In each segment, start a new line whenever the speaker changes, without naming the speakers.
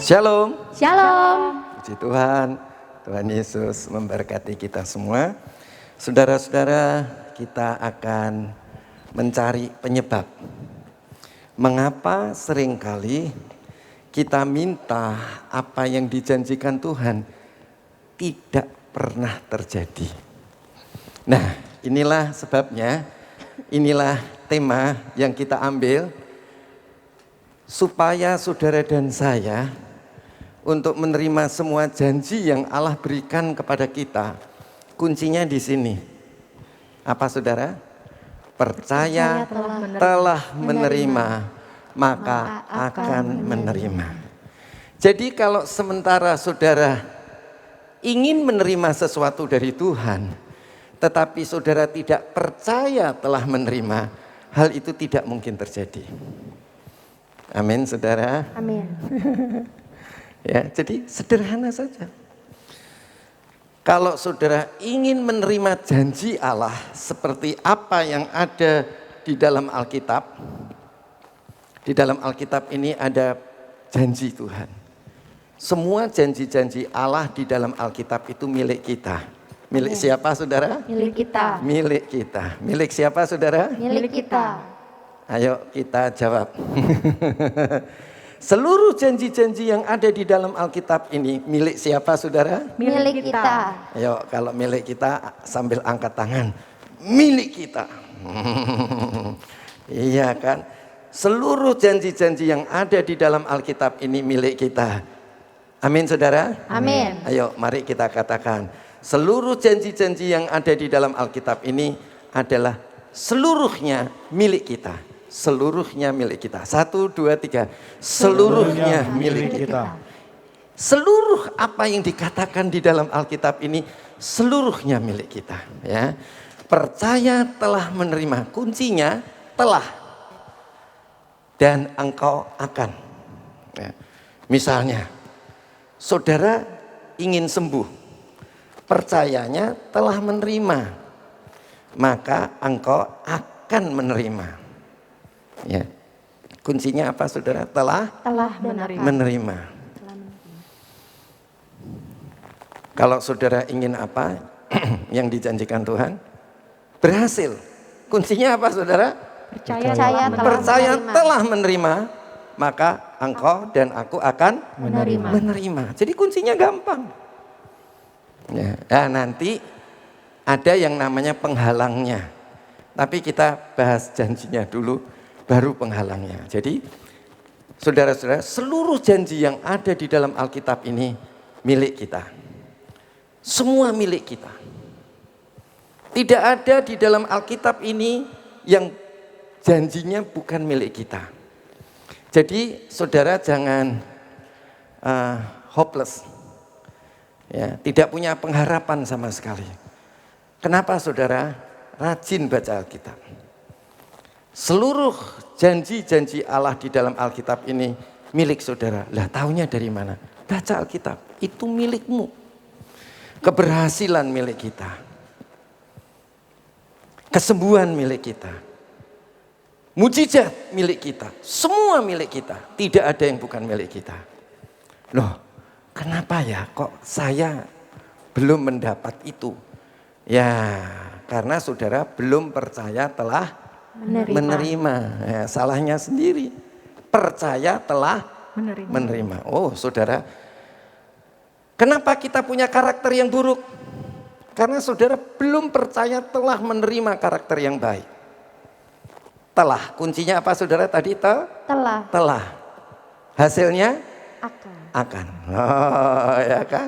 Shalom.
Shalom.
Puji Tuhan, Tuhan Yesus memberkati kita semua. Saudara-saudara, kita akan mencari penyebab. Mengapa seringkali kita minta apa yang dijanjikan Tuhan tidak pernah terjadi. Nah, inilah sebabnya, inilah tema yang kita ambil supaya saudara dan saya untuk menerima semua janji yang Allah berikan kepada kita. Kuncinya di sini. Apa saudara? Percaya telah menerima, maka akan menerima. Jadi kalau sementara saudara ingin menerima sesuatu dari Tuhan, tetapi saudara tidak percaya telah menerima, hal itu tidak mungkin terjadi. Amin, saudara.
Amin.
Ya, jadi sederhana saja. Kalau saudara ingin menerima janji Allah seperti apa yang ada di dalam Alkitab, di dalam Alkitab ini ada janji Tuhan. Semua janji-janji Allah di dalam Alkitab itu milik kita. Milik siapa saudara?
Milik kita.
Milik kita. Milik siapa saudara?
Milik kita.
Ayo kita jawab. Seluruh janji-janji yang ada di dalam Alkitab ini milik siapa saudara?
Milik kita.
Ayo kalau milik kita sambil angkat tangan. Milik kita. Iya kan? Seluruh janji-janji yang ada di dalam Alkitab ini milik kita. Amin saudara?
Amin.
Ayo mari kita katakan. Seluruh janji-janji yang ada di dalam Alkitab ini adalah seluruhnya milik kita. Seluruhnya milik kita. 1, 2, 3. Seluruhnya milik kita. Seluruh apa yang dikatakan di dalam Alkitab ini seluruhnya milik kita. Ya, percaya telah menerima. Kuncinya telah. Dan engkau akan. Ya. Misalnya, saudara ingin sembuh. Percayanya telah menerima. Maka engkau akan menerima. Ya, kuncinya apa saudara? Telah menerima. Kalau saudara ingin apa yang dijanjikan Tuhan, berhasil. Kuncinya apa saudara? Percaya telah menerima, maka engkau dan aku akan menerima. Jadi kuncinya gampang. Ya, nanti ada yang namanya penghalangnya. Tapi kita bahas janjinya dulu. Baru penghalangnya. Jadi saudara-saudara, seluruh janji yang ada di dalam Alkitab ini milik kita. Semua milik kita. Tidak ada di dalam Alkitab ini yang janjinya bukan milik kita. Jadi saudara jangan hopeless. Ya, tidak punya pengharapan sama sekali. Kenapa saudara? Rajin baca Alkitab. Seluruh janji-janji Allah di dalam Alkitab ini milik saudara. Lah taunya dari mana? Baca Alkitab, itu milikmu. Keberhasilan milik kita. Kesembuhan milik kita. Mujizat milik kita. Semua milik kita. Tidak ada yang bukan milik kita. Loh, kenapa ya kok saya belum mendapat itu? Ya, karena saudara belum percaya telah menerima. Ya, salahnya sendiri. Percaya telah menerima. Oh saudara, kenapa kita punya karakter yang buruk? Karena saudara belum percaya telah menerima karakter yang baik. Telah, kuncinya apa saudara tadi? Telah. Hasilnya? Akan. Oh ya kan?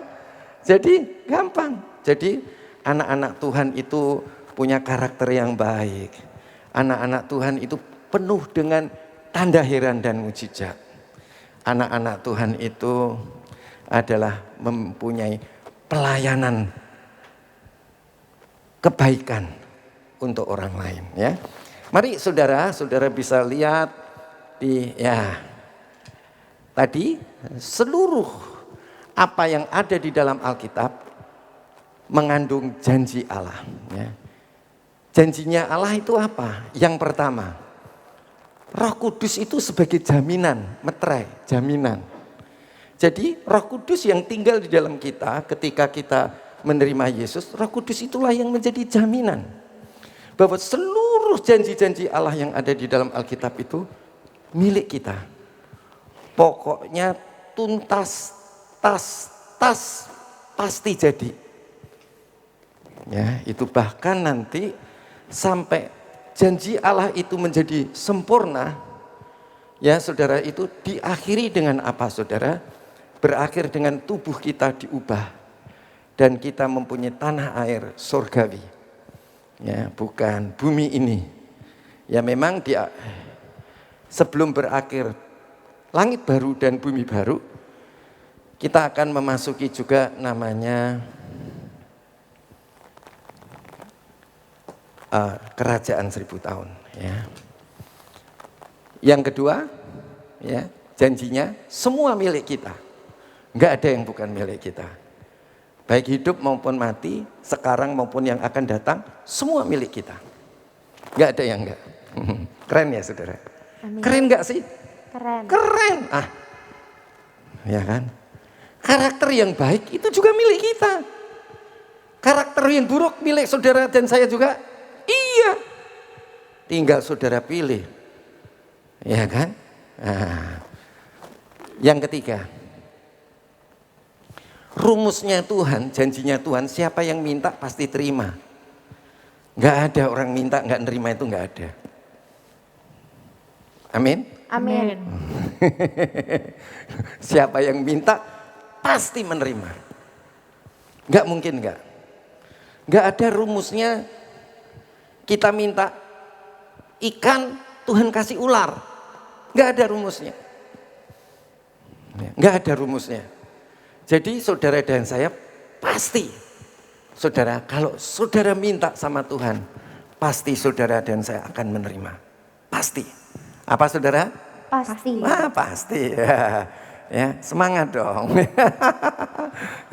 Jadi gampang. Jadi anak-anak Tuhan itu punya karakter yang baik. Anak-anak Tuhan itu penuh dengan tanda heran dan mujizat. Anak-anak Tuhan itu adalah mempunyai pelayanan kebaikan untuk orang lain. Ya, mari saudara bisa lihat tadi seluruh apa yang ada di dalam Alkitab mengandung janji Allah. Ya. Janjinya Allah itu apa? Yang pertama, Roh Kudus itu sebagai jaminan, meterai, jaminan. Jadi Roh Kudus yang tinggal di dalam kita ketika kita menerima Yesus, Roh Kudus itulah yang menjadi jaminan bahwa seluruh janji-janji Allah yang ada di dalam Alkitab itu milik kita. Pokoknya tuntas, pasti jadi. Ya, itu bahkan nanti sampai janji Allah itu menjadi sempurna, ya saudara, itu diakhiri dengan apa saudara? Berakhir dengan tubuh kita diubah dan kita mempunyai tanah air surgawi. Ya, bukan bumi ini. Ya memang dia sebelum berakhir langit baru dan bumi baru, kita akan memasuki juga namanya kerajaan 1000 tahun. Ya. Yang kedua, ya janjinya semua milik kita. Enggak ada yang bukan milik kita. Baik hidup maupun mati, sekarang maupun yang akan datang, semua milik kita. Enggak ada yang enggak. Keren ya saudara?
Amin.
Keren enggak sih?
Keren.
Keren. Ya kan? Karakter yang baik itu juga milik kita. Karakter yang buruk milik saudara dan saya juga. Iya. Tinggal saudara pilih. Ya kan? Yang ketiga. Rumusnya Tuhan, janjinya Tuhan, siapa yang minta pasti terima. Enggak ada orang minta enggak nerima, itu enggak ada. Amin.
Amin.
Siapa yang minta pasti menerima. Enggak mungkin enggak. Enggak ada rumusnya kita minta ikan, Tuhan kasih ular. Enggak ada rumusnya. Enggak ada rumusnya. Jadi saudara dan saya pasti, saudara, kalau saudara minta sama Tuhan, pasti saudara dan saya akan menerima. Pasti. Apa saudara?
Pasti.
Pasti. Ya, semangat dong.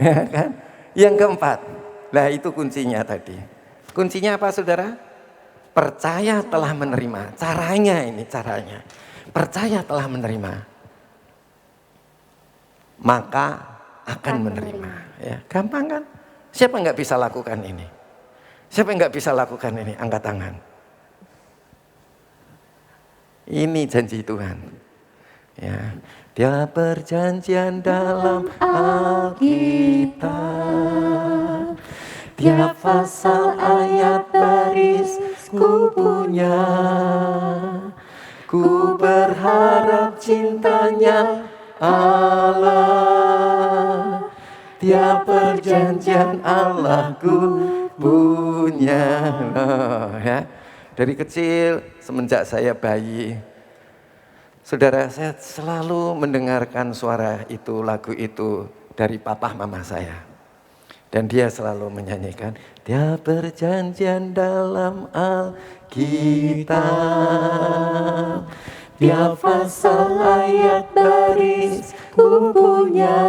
Ya kan? Yang keempat, nah itu kuncinya tadi. Kuncinya apa saudara? Percaya telah menerima. Caranya ini, caranya. Percaya telah menerima. Maka akan menerima. Ya, gampang kan? Siapa nggak bisa lakukan ini? Siapa yang nggak bisa lakukan ini? Angkat tangan. Ini janji Tuhan. Ya, dia perjanjian dalam Alkitab. Tiap pasal ayat baris ku punya. Ku berharap cintanya Allah, tiap perjanjian Allah ku punya. Ya. Dari kecil semenjak saya bayi, saudara, saya selalu mendengarkan suara itu, lagu itu dari papa mama saya. Dan dia selalu menyanyikan, tiap perjanjian dalam Alkitab, tiap pasal ayat baris ku punya.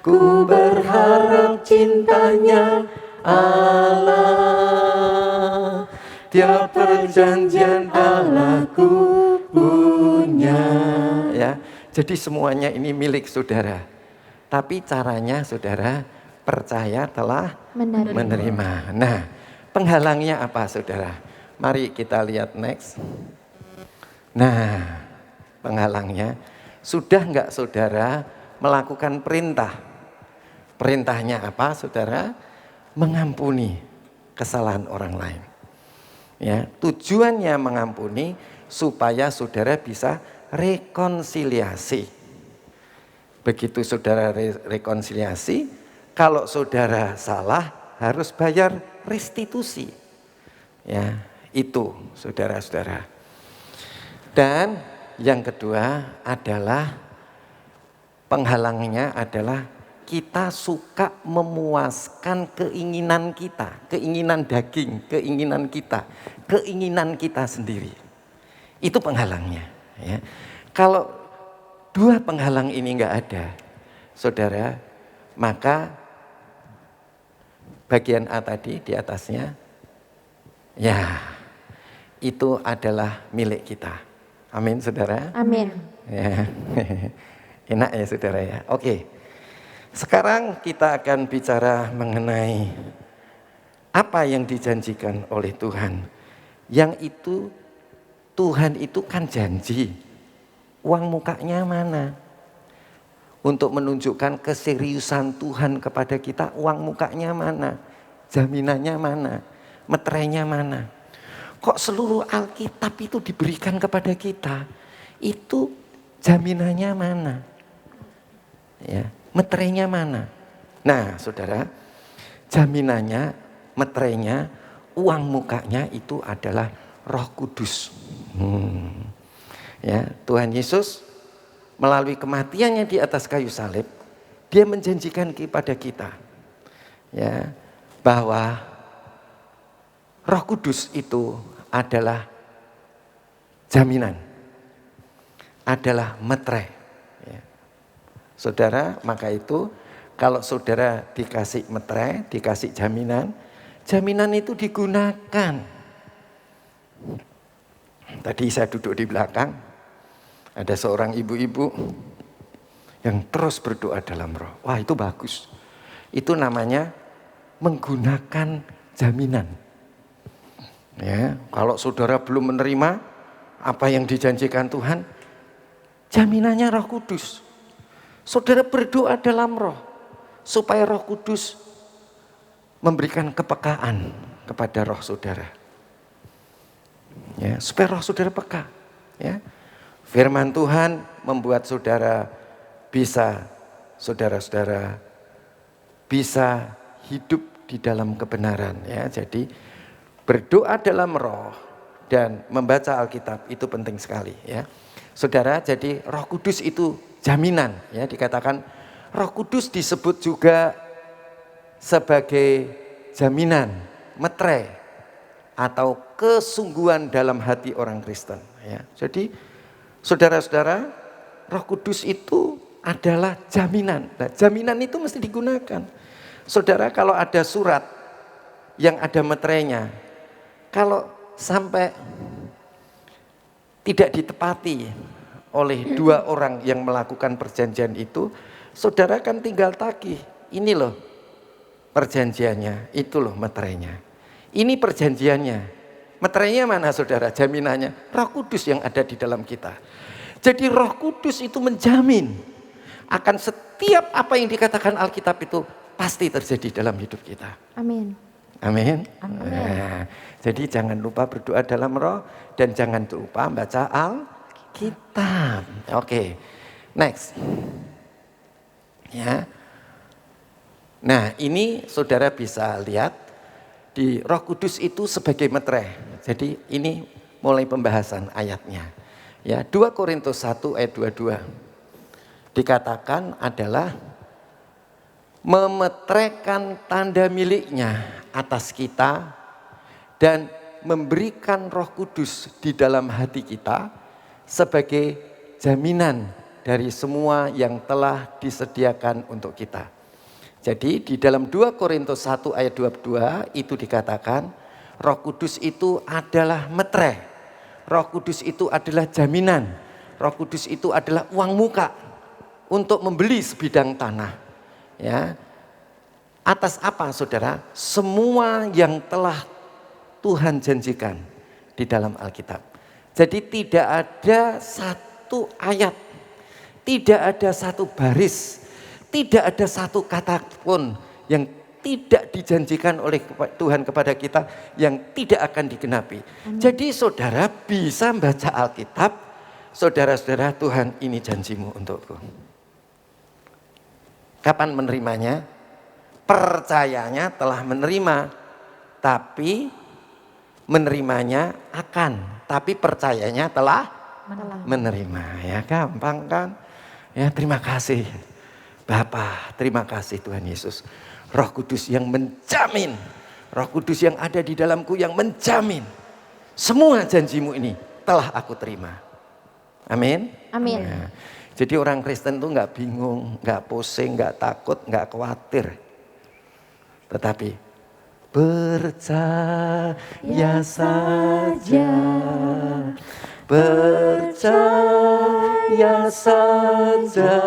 Ku berharap cintanya Allah, tiap perjanjian Allah ku punya. Ya, jadi semuanya ini milik saudara. Tapi caranya saudara percaya telah menerima. Nah, penghalangnya apa saudara? Mari kita lihat next. Nah, penghalangnya, sudah enggak saudara melakukan perintah? Perintahnya apa saudara? Mengampuni kesalahan orang lain. Ya, tujuannya mengampuni supaya saudara bisa rekonsiliasi. Begitu saudara rekonsiliasi, kalau saudara salah harus bayar restitusi. Ya, itu saudara-saudara. Dan yang kedua adalah penghalangnya adalah kita suka memuaskan keinginan kita, keinginan daging, keinginan kita sendiri. Itu penghalangnya. Ya. Kalau dua penghalang ini enggak ada, saudara, maka bagian A tadi di atasnya, ya itu adalah milik kita. Amin, saudara.
Amin.
Ya. Enak ya saudara ya. Oke. Sekarang kita akan bicara mengenai apa yang dijanjikan oleh Tuhan. Yang itu Tuhan itu kan janji. Uang mukanya mana? Untuk menunjukkan keseriusan Tuhan kepada kita, uang mukanya mana? Jaminannya mana? Meterainya mana? Kok seluruh Alkitab itu diberikan kepada kita? Itu jaminannya mana? Ya, meterainya mana? Nah, saudara, jaminannya, meterainya, uang mukanya itu adalah Roh Kudus. Ya, Tuhan Yesus melalui kematiannya di atas kayu salib, dia menjanjikan kepada kita, ya, bahwa Roh Kudus itu adalah jaminan, adalah meterai. Ya. Saudara, maka itu kalau saudara dikasih meterai, dikasih jaminan, jaminan itu digunakan. Tadi saya duduk di belakang, ada seorang ibu-ibu yang terus berdoa dalam roh. Wah, itu bagus. Itu namanya menggunakan jaminan. Ya, kalau saudara belum menerima apa yang dijanjikan Tuhan, jaminannya Roh Kudus. Saudara berdoa dalam roh supaya Roh Kudus memberikan kepekaan kepada roh saudara. Ya, supaya roh saudara peka. Ya. Firman Tuhan membuat saudara bisa, saudara-saudara bisa hidup di dalam kebenaran. Ya, jadi berdoa dalam roh dan membaca Alkitab itu penting sekali. Ya, saudara. Jadi Roh Kudus itu jaminan. Ya, dikatakan Roh Kudus disebut juga sebagai jaminan, meterai atau kesungguhan dalam hati orang Kristen. Ya, jadi saudara-saudara, Roh Kudus itu adalah jaminan. Nah, jaminan itu mesti digunakan. Saudara, kalau ada surat yang ada meterainya, kalau sampai tidak ditepati oleh dua orang yang melakukan perjanjian itu, saudara kan tinggal tagih. Ini loh perjanjiannya, itu loh meterainya. Ini perjanjiannya. Meterainya mana saudara? Jaminannya Roh Kudus yang ada di dalam kita. Jadi Roh Kudus itu menjamin akan setiap apa yang dikatakan Alkitab itu pasti terjadi dalam hidup kita.
Amin.
Amin.
Amin.
Nah, jadi jangan lupa berdoa dalam roh dan jangan lupa baca Alkitab. Oke. Next. Ya. Nah, ini saudara bisa lihat di Roh Kudus itu sebagai meterai. Jadi ini mulai pembahasan ayatnya. Ya, 2 Korintus 1 ayat 22. Dikatakan adalah memeteraikan tanda miliknya atas kita dan memberikan Roh Kudus di dalam hati kita sebagai jaminan dari semua yang telah disediakan untuk kita. Jadi di dalam 2 Korintus 1 ayat 22 itu dikatakan Roh Kudus itu adalah meterai. Roh Kudus itu adalah jaminan. Roh Kudus itu adalah uang muka untuk membeli sebidang tanah. Ya. Atas apa saudara? Semua yang telah Tuhan janjikan di dalam Alkitab. Jadi tidak ada satu ayat, tidak ada satu baris, tidak ada satu kata pun yang tidak dijanjikan oleh Tuhan kepada kita yang tidak akan digenapi. Jadi saudara bisa membaca Alkitab, saudara-saudara, Tuhan ini janjimu untukku. Kapan menerimanya? Percayanya telah menerima, tapi menerimanya akan, tapi percayanya telah menerima. Ya, gampang kan? Ya, terima kasih Bapa, terima kasih Tuhan Yesus. Roh Kudus yang menjamin, Roh Kudus yang ada di dalamku yang menjamin semua janjimu ini telah aku terima. Amin.
Amin.
Ya. Jadi orang Kristen tuh nggak bingung, nggak pusing, nggak takut, nggak khawatir. Tetapi percaya saja percaya saja,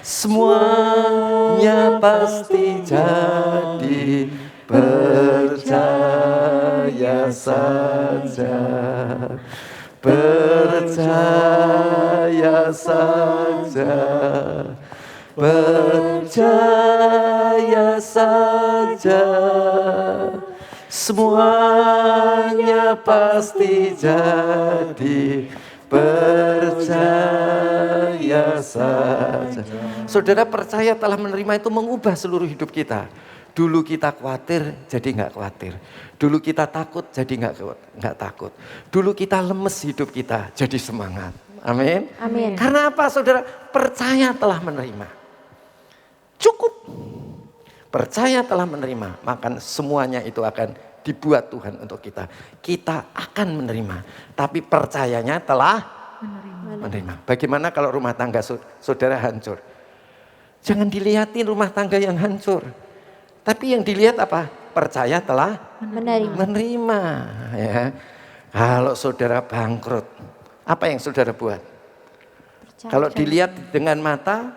semuanya pasti jadi. Percaya saja, percaya saja, percaya saja, semuanya pasti jadi. Percaya saja. Saudara, percaya telah menerima itu mengubah seluruh hidup kita. Dulu kita khawatir, jadi nggak khawatir. Dulu kita takut, jadi nggak takut. Dulu kita lemes hidup kita, jadi semangat. Amin.
Amin.
Karena apa, saudara? Percaya telah menerima. Cukup. Percaya telah menerima, maka semuanya itu akan dibuat Tuhan untuk kita. Kita akan menerima, tapi percayanya telah menerima. Bagaimana kalau rumah tangga saudara hancur? Jangan dilihatin rumah tangga yang hancur. Tapi yang dilihat apa? Percaya telah menerima. Ya. Kalau saudara bangkrut, apa yang saudara buat? Kalau dilihat dengan mata,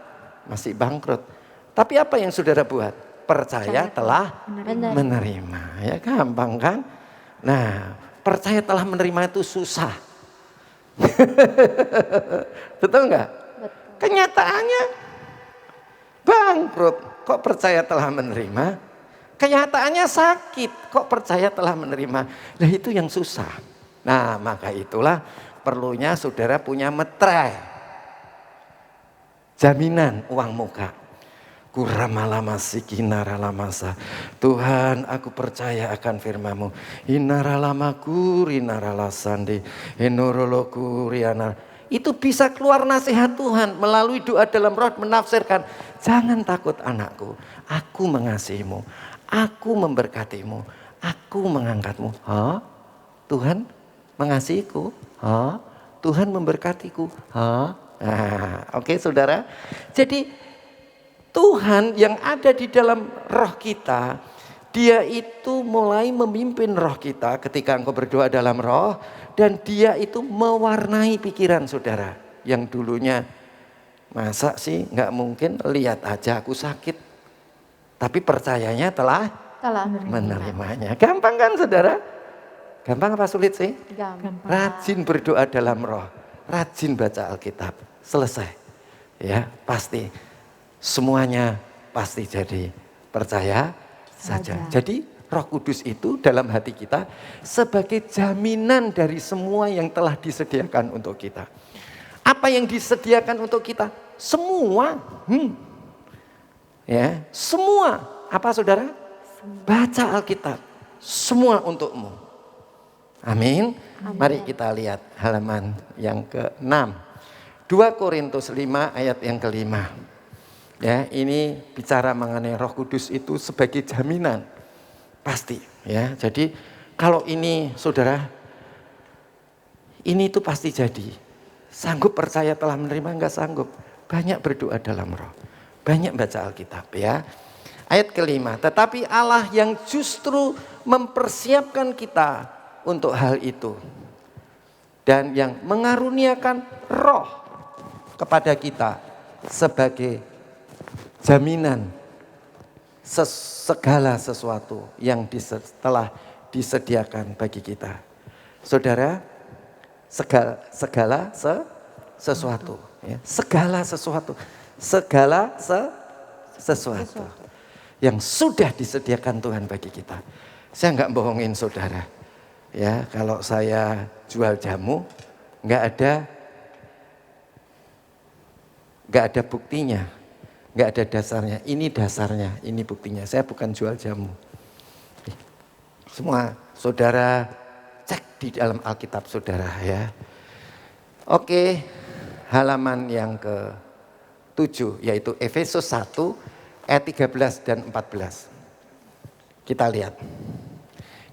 masih bangkrut. Tapi apa yang saudara buat? Percaya telah menerima. Ya gampang kan? Nah, percaya telah menerima itu susah. Betul nggak? Kenyataannya bangkrut. Kok percaya telah menerima? Kenyataannya sakit. Kok percaya telah menerima? Nah itu yang susah. Nah maka itulah perlunya saudara punya meterai. Jaminan uang muka. Kuramalamasiki-naralamasa. Tuhan, aku percaya akan firman-Mu. Inaralamaku rinaralasandi. Inorolokuriana. Itu bisa keluar nasihat Tuhan melalui doa dalam roh menafsirkan. Jangan takut anakku, aku mengasihimu, aku memberkatimu, aku mengangkatmu. Hah? Tuhan mengasihiku? Hah? Tuhan memberkatiku? Hah? Nah, oke saudara. Jadi Tuhan yang ada di dalam roh kita, Dia itu mulai memimpin roh kita ketika engkau berdoa dalam roh. Dan Dia itu mewarnai pikiran saudara. Yang dulunya, masa sih nggak mungkin, lihat aja aku sakit. Tapi percayanya telah menerimanya. Gampang kan saudara? Gampang apa sulit sih?
Gampang.
Rajin berdoa dalam roh. Rajin baca Alkitab. Selesai. Ya pasti. Semuanya pasti jadi. Percaya saja. Jadi Roh Kudus itu dalam hati kita sebagai jaminan dari semua yang telah disediakan untuk kita. Apa yang disediakan untuk kita? Semua. Ya, semua. Apa saudara? Baca Alkitab. Semua untukmu. Amin. Mari kita lihat halaman yang ke-6. 2 Korintus 5 ayat yang ke-5. Ya, ini bicara mengenai Roh Kudus itu sebagai jaminan. Pasti ya. Jadi kalau ini saudara, ini itu pasti jadi. Sanggup percaya telah menerima, enggak sanggup. Banyak berdoa dalam roh. Banyak baca Alkitab ya. Ayat ke-5. Tetapi Allah yang justru mempersiapkan kita untuk hal itu. Dan yang mengaruniakan roh kepada kita sebagai jaminan segala sesuatu yang telah disediakan bagi kita. Saudara, segala sesuatu. Ya. Segala sesuatu. Segala sesuatu. Yang sudah disediakan Tuhan bagi kita. Saya enggak bohongin saudara. Ya, kalau saya jual jamu, enggak ada buktinya. Enggak ada dasarnya, ini dasarnya, ini buktinya. Saya bukan jual jamu. Semua saudara cek di dalam Alkitab saudara ya. Oke, halaman yang ke-7 yaitu Efesus 1 ayat 13 dan 14. Kita lihat.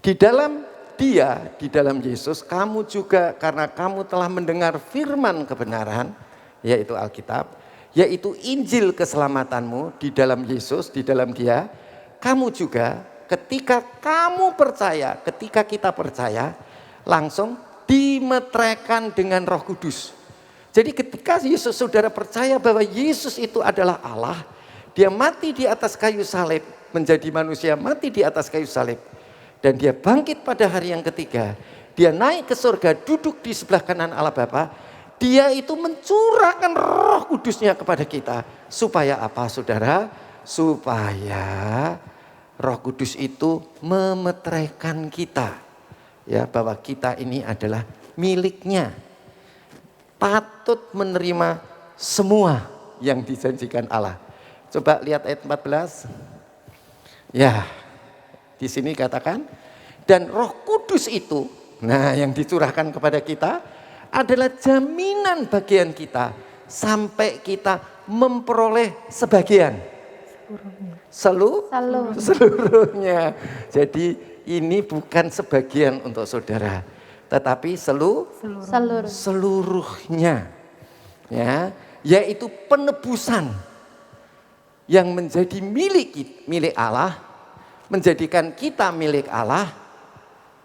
Di dalam Dia, di dalam Yesus, kamu juga karena kamu telah mendengar firman kebenaran, yaitu Alkitab, yaitu Injil keselamatanmu di dalam Yesus, di dalam Dia, kamu juga ketika kamu percaya, ketika kita percaya, langsung dimeteraikan dengan Roh Kudus. Jadi ketika Yesus saudara percaya bahwa Yesus itu adalah Allah, dia mati di atas kayu salib, menjadi manusia mati di atas kayu salib. Dan dia bangkit pada hari yang ketiga. Dia naik ke surga, duduk di sebelah kanan Allah Bapa. Dia itu mencurahkan Roh Kudusnya kepada kita. Supaya apa saudara? Supaya Roh Kudus itu memeteraikan kita. Ya, bahwa kita ini adalah miliknya. Patut menerima semua yang dijanjikan Allah. Coba lihat ayat 14. Ya, di sini katakan, dan Roh Kudus itu, nah yang dicurahkan kepada kita adalah jaminan bagian kita sampai kita memperoleh sebagian. Seluruhnya. Jadi ini bukan sebagian untuk saudara, tetapi seluruhnya. Ya, yaitu penebusan yang menjadi milik Allah, menjadikan kita milik Allah.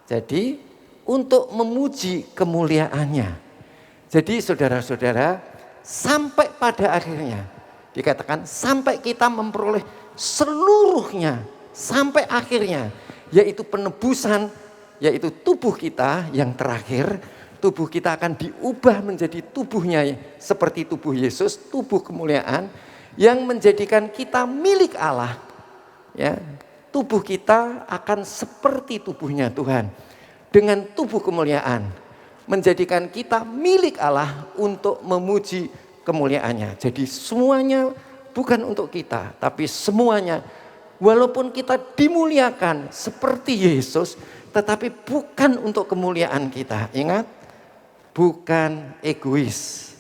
Jadi untuk memuji kemuliaannya. Jadi saudara-saudara, sampai pada akhirnya dikatakan sampai kita memperoleh seluruhnya, sampai akhirnya, yaitu penebusan, yaitu tubuh kita yang terakhir. Tubuh kita akan diubah menjadi tubuhnya seperti tubuh Yesus, tubuh kemuliaan yang menjadikan kita milik Allah. Ya, tubuh kita akan seperti tubuhnya Tuhan. Dengan tubuh kemuliaan, menjadikan kita milik Allah untuk memuji kemuliaannya. Jadi semuanya bukan untuk kita, tapi semuanya walaupun kita dimuliakan seperti Yesus, tetapi bukan untuk kemuliaan kita. Ingat, bukan egois.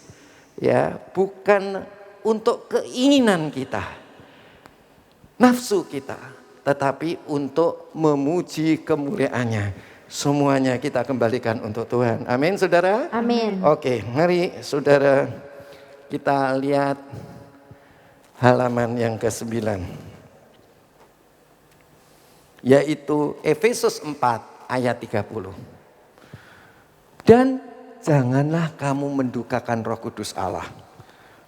Ya, bukan untuk keinginan kita, nafsu kita, tetapi untuk memuji kemuliaannya. Semuanya kita kembalikan untuk Tuhan. Amin saudara?
Amin.
Oke, mari saudara kita lihat halaman yang ke-9. Yaitu Efesus 4 ayat 30. Dan janganlah kamu mendukakan Roh Kudus Allah.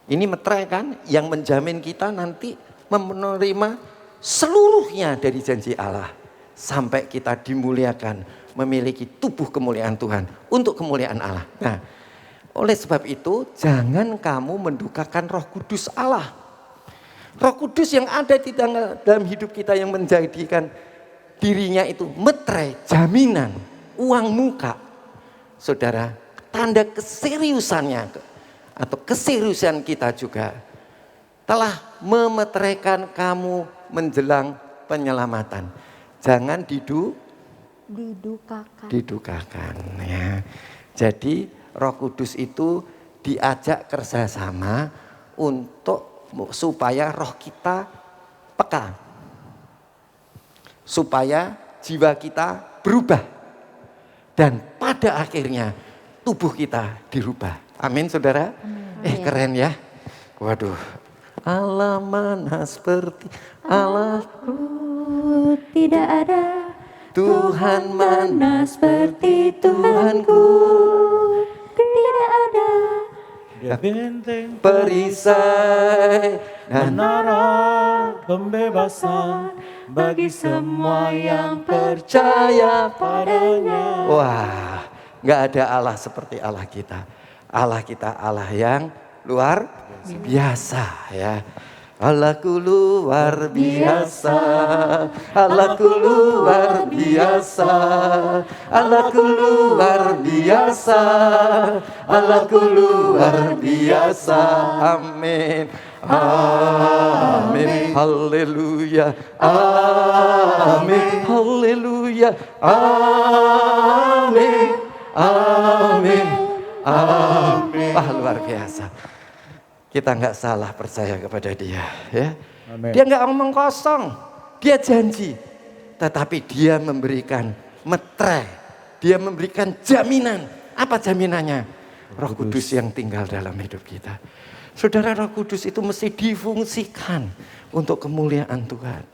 Ini meterai kan, yang menjamin kita nanti menerima seluruhnya dari janji Allah. Sampai kita dimuliakan, memiliki tubuh kemuliaan Tuhan untuk kemuliaan Allah. Nah, oleh sebab itu jangan kamu mendukakan Roh Kudus Allah. Roh Kudus yang ada di dalam hidup kita yang menjadikan dirinya itu meterai, jaminan, uang muka. Saudara, tanda keseriusannya atau keseriusan kita juga telah memeteraikan kamu menjelang penyelamatan. Jangan didukakan ya. Jadi Roh Kudus itu diajak kerjasama untuk supaya roh kita peka, supaya jiwa kita berubah, dan pada akhirnya tubuh kita dirubah. Amin saudara.
Amin.
Keren ya. Waduh, Allah mana seperti Allahku,
tidak ada
Tuhan mana
seperti Tuhanku, tidak ada
Dia benteng
perisai dan
menara pembebasan bagi semua yang
percaya
padanya.
Wah, gak ada Allah seperti Allah kita. Allah kita Allah yang luar biasa ya. Allahku luar biasa, Allahku luar biasa, Allahku luar biasa, Allahku luar biasa. Amin. Amin. Haleluya. Amin. Haleluya. Amin. Amin. Amin. Wah, luar biasa. Kita nggak salah percaya kepada dia, ya.
Amin.
Dia nggak ngomong kosong, dia janji, tetapi dia memberikan meterai, dia memberikan jaminan. Apa jaminannya? Roh Kudus yang tinggal dalam hidup kita. Saudara, Roh Kudus itu mesti difungsikan untuk kemuliaan Tuhan,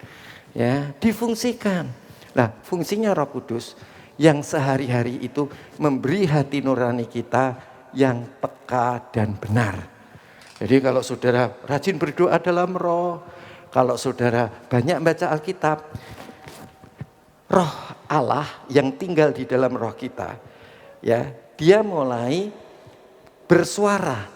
ya, difungsikan. Nah, fungsinya Roh Kudus yang sehari-hari itu memberi hati nurani kita yang peka dan benar. Jadi kalau saudara rajin berdoa dalam roh, kalau saudara banyak baca Alkitab, roh Allah yang tinggal di dalam roh kita, ya, dia mulai bersuara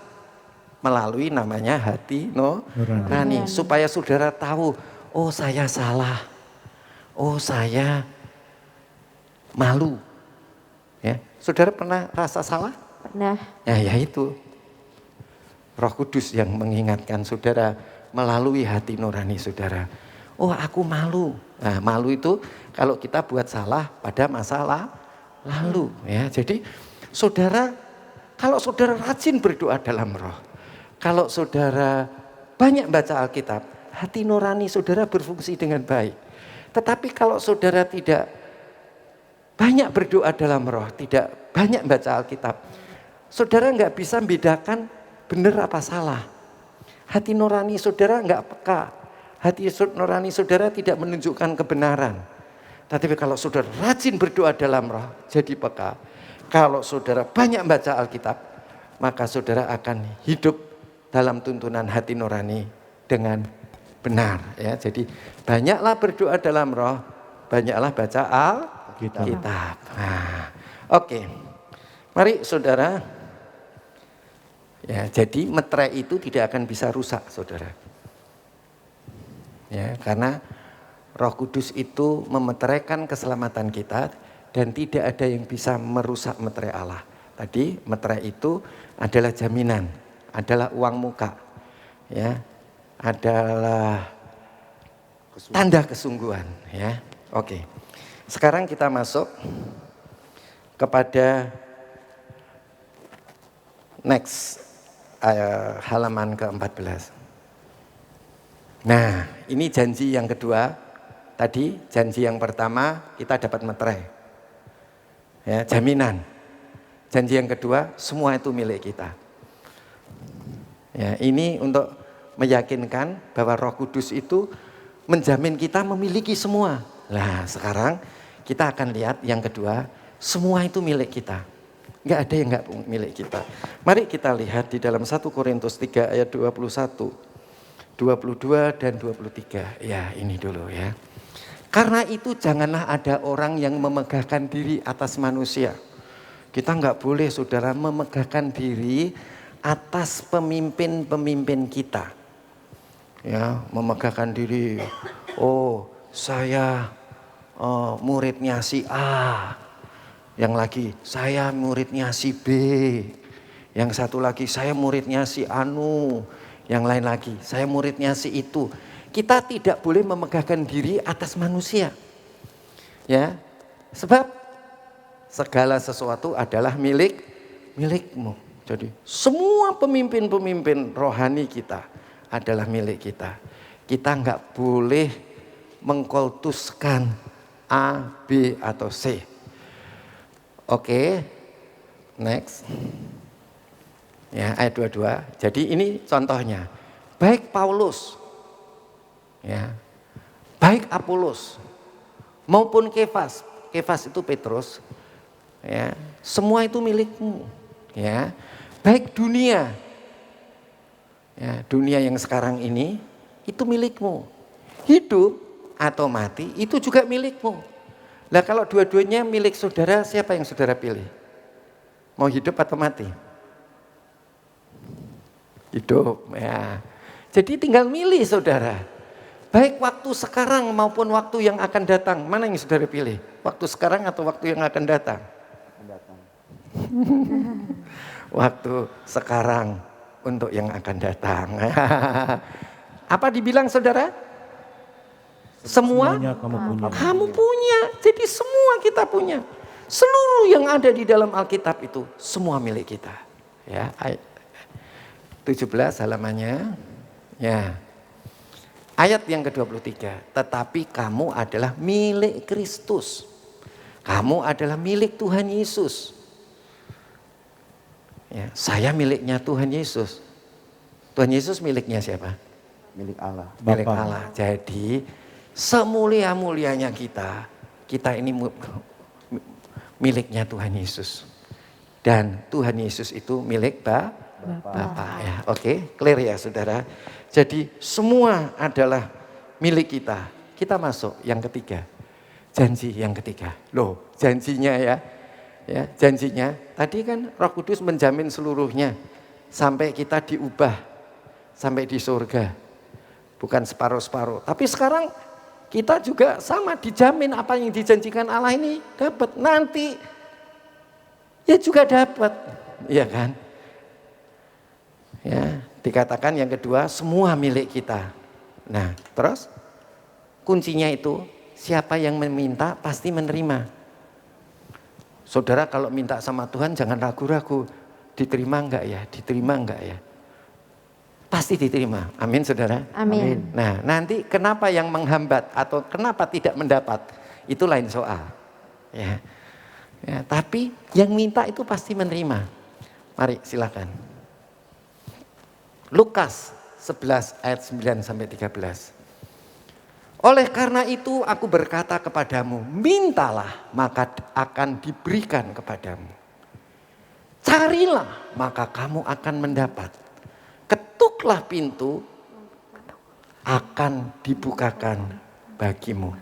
melalui namanya hati nurani, supaya saudara tahu, oh saya salah, oh saya malu. Ya, saudara pernah rasa salah?
Pernah.
Ya itu Roh Kudus yang mengingatkan saudara melalui hati nurani saudara. Oh aku malu. Nah malu itu kalau kita buat salah pada masalah lalu. Ya, jadi saudara, kalau saudara rajin berdoa dalam roh, kalau saudara banyak baca Alkitab, hati nurani saudara berfungsi dengan baik. Tetapi kalau saudara tidak banyak berdoa dalam roh, tidak banyak baca Alkitab, saudara nggak bisa membedakan benar apa salah. Hati nurani saudara nggak peka. Hati nurani saudara tidak menunjukkan kebenaran. Tapi kalau saudara rajin berdoa dalam roh, jadi peka. Kalau saudara banyak baca Alkitab, maka saudara akan hidup dalam tuntunan hati nurani dengan benar. Ya, jadi banyaklah berdoa dalam roh, banyaklah baca Alkitab. Nah, oke. Mari saudara. Ya, jadi meterai itu tidak akan bisa rusak, saudara. Ya, karena Roh Kudus itu memeteraikan keselamatan kita dan tidak ada yang bisa merusak meterai Allah. Tadi meterai itu adalah jaminan, adalah uang muka, ya, adalah tanda kesungguhan. Ya, oke. Sekarang kita masuk kepada next. Halaman ke-14. Nah, ini janji yang kedua. Tadi janji yang pertama kita dapat meterai. Ya, jaminan. Janji yang kedua, semua itu milik kita. Ya, ini untuk meyakinkan bahwa Roh Kudus itu menjamin kita memiliki semua. Nah, sekarang kita akan lihat yang kedua, semua itu milik kita. Enggak ada yang enggak milik kita. Mari kita lihat di dalam 1 Korintus 3 ayat 21, 22 dan 23. Ya, ini dulu ya. Karena itu janganlah ada orang yang memegahkan diri atas manusia. Kita enggak boleh saudara memegahkan diri atas pemimpin-pemimpin kita. Ya, memegahkan diri. Oh, saya muridnya si A. Yang lagi, saya muridnya si B. Yang satu lagi, saya muridnya si Anu. Yang lain lagi, saya muridnya si itu. Kita tidak boleh memegahkan diri atas manusia. Ya, sebab segala sesuatu adalah milikmu. Jadi semua pemimpin-pemimpin rohani kita adalah milik kita. Kita enggak boleh mengkultuskan A, B, atau C. Oke, next. Ya, ayat 22. Jadi ini contohnya. Baik Paulus, ya, baik Apolos, maupun Kefas. Kefas itu Petrus. Ya, semua itu milikmu. Ya, baik dunia. Ya, dunia yang sekarang ini itu milikmu. Hidup atau mati itu juga milikmu. Nah kalau dua-duanya milik saudara, siapa yang saudara pilih? Mau hidup atau mati? Hidup, ya. Jadi tinggal milih saudara. Baik waktu sekarang maupun waktu yang akan datang. Mana yang saudara pilih? Waktu sekarang atau waktu yang akan datang? Waktu sekarang untuk yang akan datang. Apa dibilang saudara? Semuanya kamu punya. Jadi semua kita punya. Seluruh yang ada di dalam Alkitab itu semua milik kita. Ya, ayat 17 halamannya. Ya. Ayat yang ke-23. Tetapi kamu adalah milik Kristus. Kamu adalah milik Tuhan Yesus. Ya, saya miliknya Tuhan Yesus. Tuhan Yesus miliknya siapa?
Milik Allah.
Milik Allah. Jadi semulia-mulianya kita ini miliknya Tuhan Yesus. Dan Tuhan Yesus itu milik Bapa ya. Oke, clear ya saudara. Jadi semua adalah milik kita. Kita masuk yang ketiga. Janji yang ketiga. Loh, janjinya ya. Ya, janjinya. Tadi kan Roh Kudus menjamin seluruhnya sampai kita diubah sampai di surga. Bukan separuh-separuh. Tapi sekarang kita juga sama dijamin apa yang dijanjikan Allah ini dapat nanti. Ya juga dapat. Iya kan? Ya, dikatakan yang kedua semua milik kita. Nah, terus kuncinya itu siapa yang meminta pasti menerima. Saudara kalau minta sama Tuhan jangan ragu-ragu. Diterima enggak ya? Diterima enggak ya? Pasti diterima. Amin saudara.
Amin.
Nah nanti kenapa yang menghambat atau kenapa tidak mendapat itu lain soal. Ya. Ya, tapi yang minta itu pasti menerima. Mari silakan. Lukas 11 ayat 9 sampai 13. Oleh karena itu aku berkata kepadamu, mintalah maka akan diberikan kepadamu. Carilah maka kamu akan mendapat. Ketuklah pintu akan dibukakan bagimu.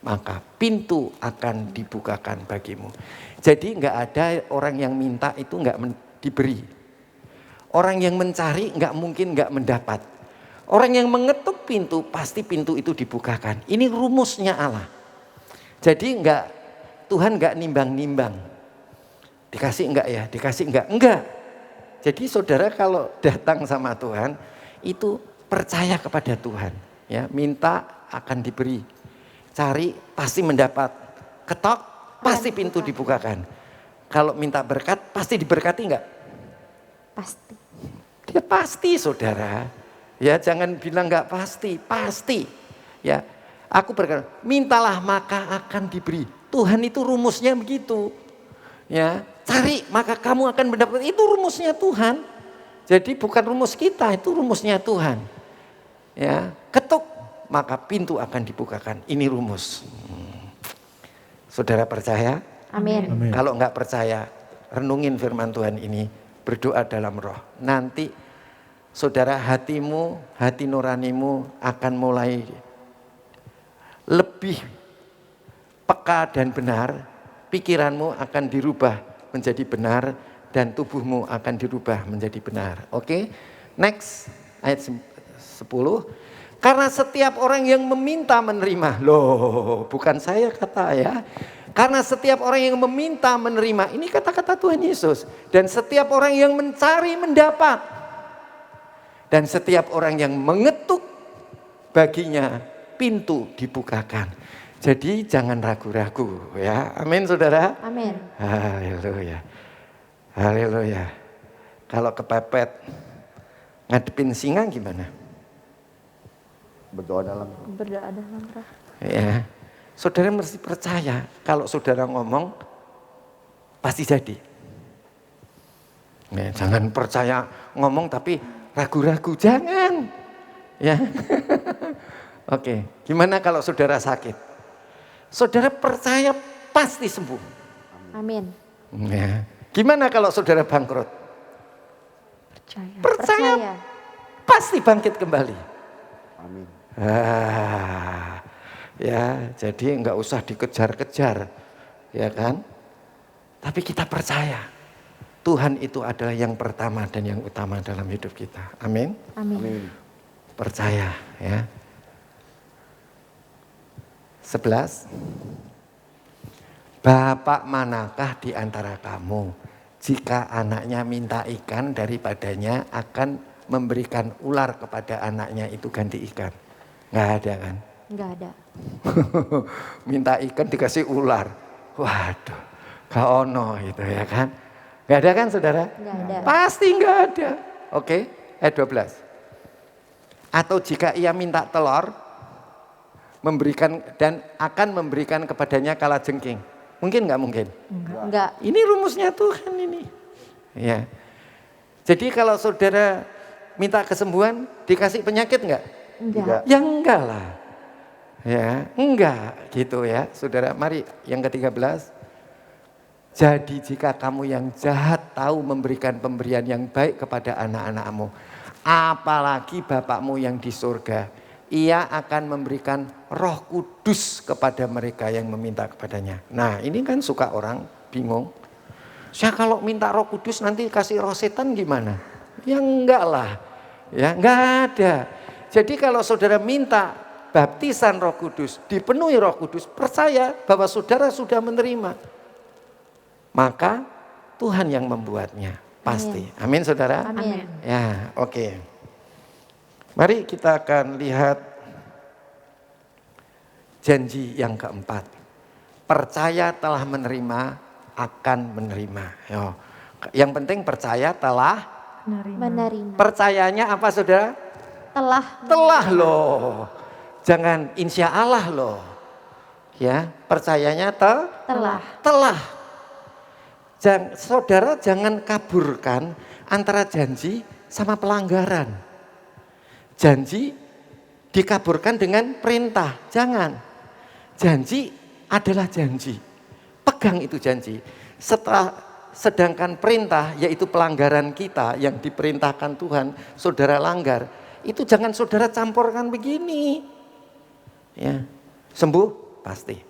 Maka pintu akan dibukakan bagimu. Jadi enggak ada orang yang minta itu enggak diberi. Orang yang mencari enggak mungkin enggak mendapat. Orang yang mengetuk pintu, pasti pintu itu dibukakan. Ini rumusnya Allah. Jadi Tuhan enggak nimbang-nimbang. Dikasih enggak ya? Dikasih enggak? Enggak. Jadi saudara kalau datang sama Tuhan, itu percaya kepada Tuhan. Ya, minta akan diberi. Cari pasti mendapat. Ketok pasti pintu dibukakan. Kalau minta berkat pasti diberkati enggak?
Pasti.
Dia pasti saudara. Ya jangan bilang enggak pasti, pasti. Ya, aku berkata, mintalah maka akan diberi. Tuhan itu rumusnya begitu. Ya, cari maka kamu akan mendapat. Itu rumusnya Tuhan. Jadi bukan rumus kita, itu rumusnya Tuhan. Ya, ketuk maka pintu akan dibukakan. Ini rumus. Saudara percaya?
Amin.
Amin.
Kalau enggak percaya, renungin firman Tuhan ini, berdoa dalam roh. Nanti saudara hatimu, hati nuranimu akan mulai lebih peka dan benar. Pikiranmu akan dirubah menjadi benar dan tubuhmu akan dirubah menjadi benar. Oke? Next ayat 10. Karena setiap orang yang meminta menerima. Loh, bukan saya kata ya. Karena setiap orang yang meminta menerima. Ini kata-kata Tuhan Yesus. Dan setiap orang yang mencari mendapat. Dan setiap orang yang mengetuk baginya pintu dibukakan. Jadi jangan ragu-ragu ya. Amin saudara.
Amin.
Haleluya. Haleluya. Kalau kepepet ngadepin singa gimana?
Berdoa dalam
roh.
Ya. Saudara mesti percaya kalau saudara ngomong pasti jadi. Nah, jangan percaya ngomong tapi ragu-ragu, jangan. Ya. Oke, gimana kalau saudara sakit? Saudara percaya pasti sembuh.
Amin.
Ya. Gimana kalau saudara bangkrut? Percaya pasti bangkit kembali.
Amin.
Ya, jadi enggak usah dikejar-kejar, ya kan? Tapi kita percaya Tuhan itu adalah yang pertama dan yang utama dalam hidup kita. Amin.
Amin.
Amin.
Percaya ya. 11. Bapak manakah di antara kamu jika anaknya minta ikan daripadanya akan memberikan ular kepada anaknya itu ganti ikan? Nggak ada kan?
Enggak ada.
Minta ikan dikasih ular. Waduh, gak ono gitu ya kan? Nggak ada kan saudara?
Nggak ada.
Pasti nggak ada. Oke, ayat 12. Atau jika ia minta telur, memberikan dan akan memberikan kepadanya kalajengking. Mungkin nggak mungkin?
Enggak.
Ini rumusnya Tuhan ini. Ya. Jadi kalau saudara minta kesembuhan, dikasih penyakit nggak?
Enggak.
Ya enggak lah. Ya, enggak gitu ya. Saudara, mari yang ke-13. Jadi jika kamu yang jahat tahu memberikan pemberian yang baik kepada anak-anakmu, apalagi Bapakmu yang di surga, Ia akan memberikan Roh Kudus kepada mereka yang meminta kepadanya. Nah, ini kan suka orang bingung. Saya kalau minta Roh Kudus nanti kasih roh setan gimana? Ya enggak lah. Ya, enggak ada. Jadi kalau saudara minta baptisan Roh Kudus, dipenuhi Roh Kudus, percaya bahwa saudara sudah menerima. Maka Tuhan yang membuatnya, pasti. Amin, saudara?
Amin.
Ya, oke. Mari kita akan lihat janji yang keempat. Percaya telah menerima, akan menerima. Yo. Yang penting percaya telah
Menerima.
Percayanya apa, saudara? Telah loh. Jangan insya Allah loh. Ya, percayanya telah. Saudara jangan kaburkan antara janji sama pelanggaran. Janji dikaburkan dengan perintah. Jangan. Janji adalah janji. Pegang itu janji. Sedangkan perintah yaitu pelanggaran kita yang diperintahkan Tuhan, saudara langgar. Itu jangan saudara campurkan begini. Ya. Sembuh pasti.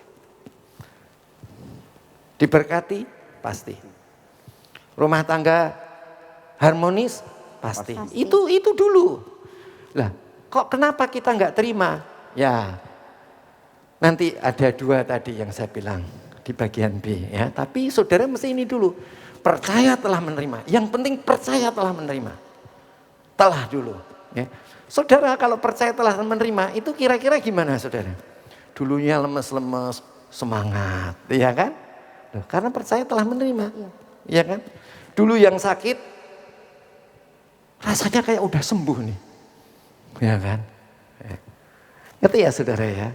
Diberkati pasti. Rumah tangga harmonis pasti. Itu dulu. Lah, kok kenapa kita nggak terima? Ya, nanti ada dua tadi yang saya bilang di bagian B ya. Tapi saudara mesti ini dulu. Percaya telah menerima. Yang penting percaya telah menerima. Telah dulu. Ya. Saudara kalau percaya telah menerima itu kira-kira gimana, saudara? Dulunya lemes-lemes, semangat, ya kan? Loh, karena percaya telah menerima, ya kan? Dulu yang sakit, rasanya kayak udah sembuh nih, ya kan? Ngerti ya, saudara ya?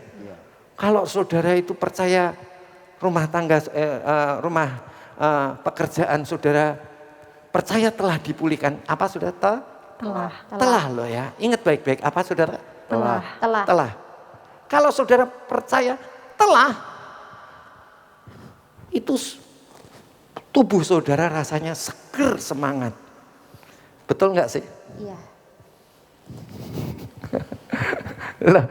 Kalau saudara itu percaya rumah tangga, pekerjaan saudara percaya telah dipulihkan, apa saudara? Telah loh ya. Ingat baik-baik, apa saudara? Telah. Kalau saudara percaya telah, itu tubuh saudara rasanya seger, semangat. Betul nggak sih?
Iya.
Loh,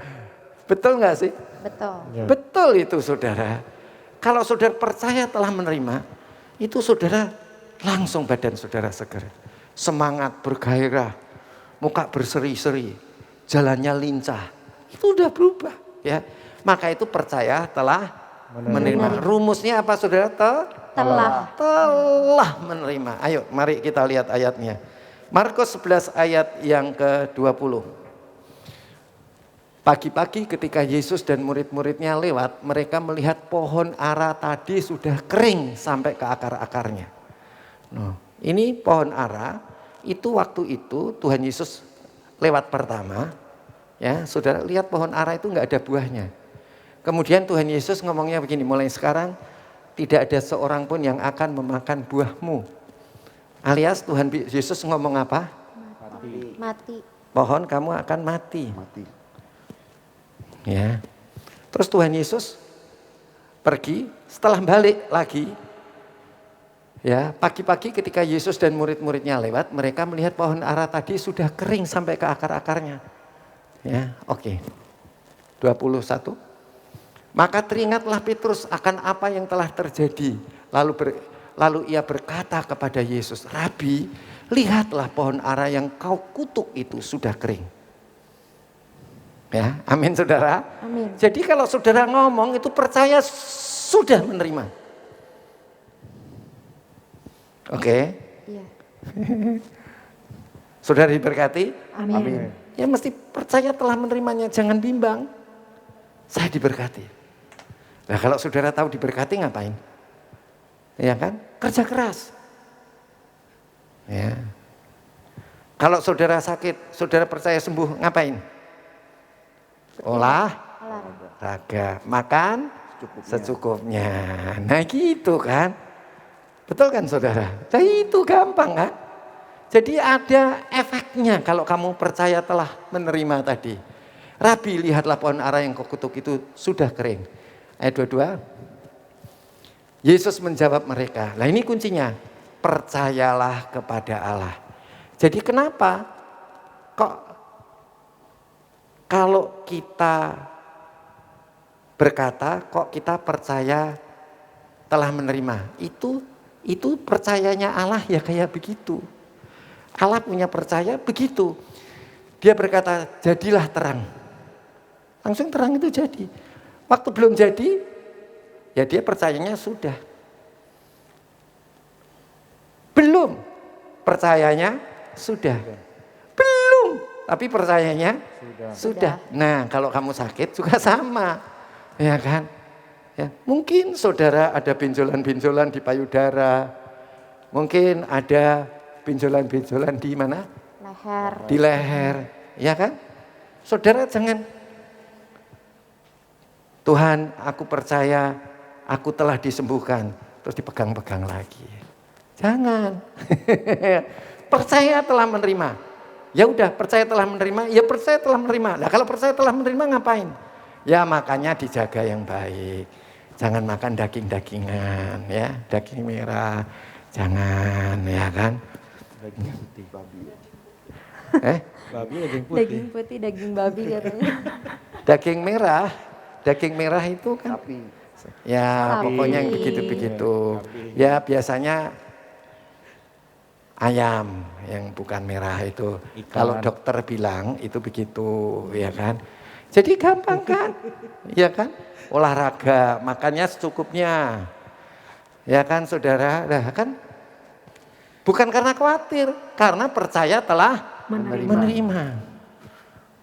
betul nggak sih?
Betul.
Ya.
Betul itu, saudara. Kalau saudara percaya telah menerima, itu saudara langsung badan saudara seger. Semangat, bergairah, muka berseri-seri, jalannya lincah. Itu udah berubah, ya. Maka itu percaya telah menerima. Rumusnya apa, saudara? Telah menerima. Ayo, mari kita lihat ayatnya. Markus 11 ayat yang ke-20. Pagi-pagi ketika Yesus dan murid-muridnya lewat, mereka melihat pohon ara tadi sudah kering sampai ke akar-akarnya. Nah, ini pohon ara, itu waktu itu Tuhan Yesus lewat pertama, ya saudara lihat pohon ara itu nggak ada buahnya. Kemudian Tuhan Yesus ngomongnya begini, mulai sekarang tidak ada seorang pun yang akan memakan buahmu. Alias Tuhan Yesus ngomong apa?
Mati.
Pohon kamu akan mati. Ya. Terus Tuhan Yesus pergi, setelah balik lagi, ya pagi-pagi ketika Yesus dan murid-muridnya lewat, mereka melihat pohon ara tadi sudah kering sampai ke akar-akarnya. Ya, oke. 21. Maka teringatlah Petrus akan apa yang telah terjadi. Lalu ia berkata kepada Yesus, Rabi, lihatlah pohon ara yang kau kutuk itu sudah kering. Ya, amin saudara.
Amin.
Jadi kalau saudara ngomong itu percaya sudah menerima. Oke.
Iya.
Saudara diberkati?
Amin.
Ya mesti percaya telah menerimanya, jangan bimbang. Saya diberkati. Nah kalau saudara tahu diberkati ngapain? Ya kan? Kerja keras. Ya. Kalau saudara sakit, saudara percaya sembuh, ngapain? Olahraga, makan secukupnya. Nah gitu kan. Betul kan saudara? Nah itu gampang kan? Jadi ada efeknya kalau kamu percaya telah menerima tadi. Rabi, lihatlah pohon ara yang kau kutuk itu sudah kering. Ayat 22. Yesus menjawab mereka. Nah ini kuncinya. Percayalah kepada Allah. Jadi kenapa kok kalau kita berkata kok kita percaya telah menerima. Itu percayanya Allah ya kayak begitu. Allah punya percaya begitu. Dia berkata jadilah terang. Langsung terang itu jadi. Waktu belum jadi ya dia percayanya sudah. Belum percayanya sudah. Belum tapi percayanya sudah. Nah kalau kamu sakit juga sama. Ya kan? Ya, mungkin saudara ada benjolan-benjolan di payudara. Mungkin ada benjolan-benjolan di mana?
Leher.
Di leher. Ya kan? Saudara jangan, Tuhan aku percaya aku telah disembuhkan. Terus dipegang-pegang lagi. Jangan. Percaya telah menerima. Ya udah percaya telah menerima. Ya percaya telah menerima. Nah kalau percaya telah menerima ngapain? Ya makanya dijaga yang baik. Jangan makan daging-dagingan ya. Daging merah. Jangan ya kan.
Daging putih babi.
Babi
daging putih.
Daging putih, daging babi katanya.
Daging merah itu kan.
Sapi.
Ya
Sapi.
pokoknya yang begitu-begitu. Ya biasanya ayam yang bukan merah itu.
Ikan.
Kalau dokter bilang itu begitu ya kan. Jadi gampang kan. Ya kan. Olahraga makannya secukupnya. Ya kan saudara. Nah kan. Bukan karena khawatir. Karena percaya telah menerima.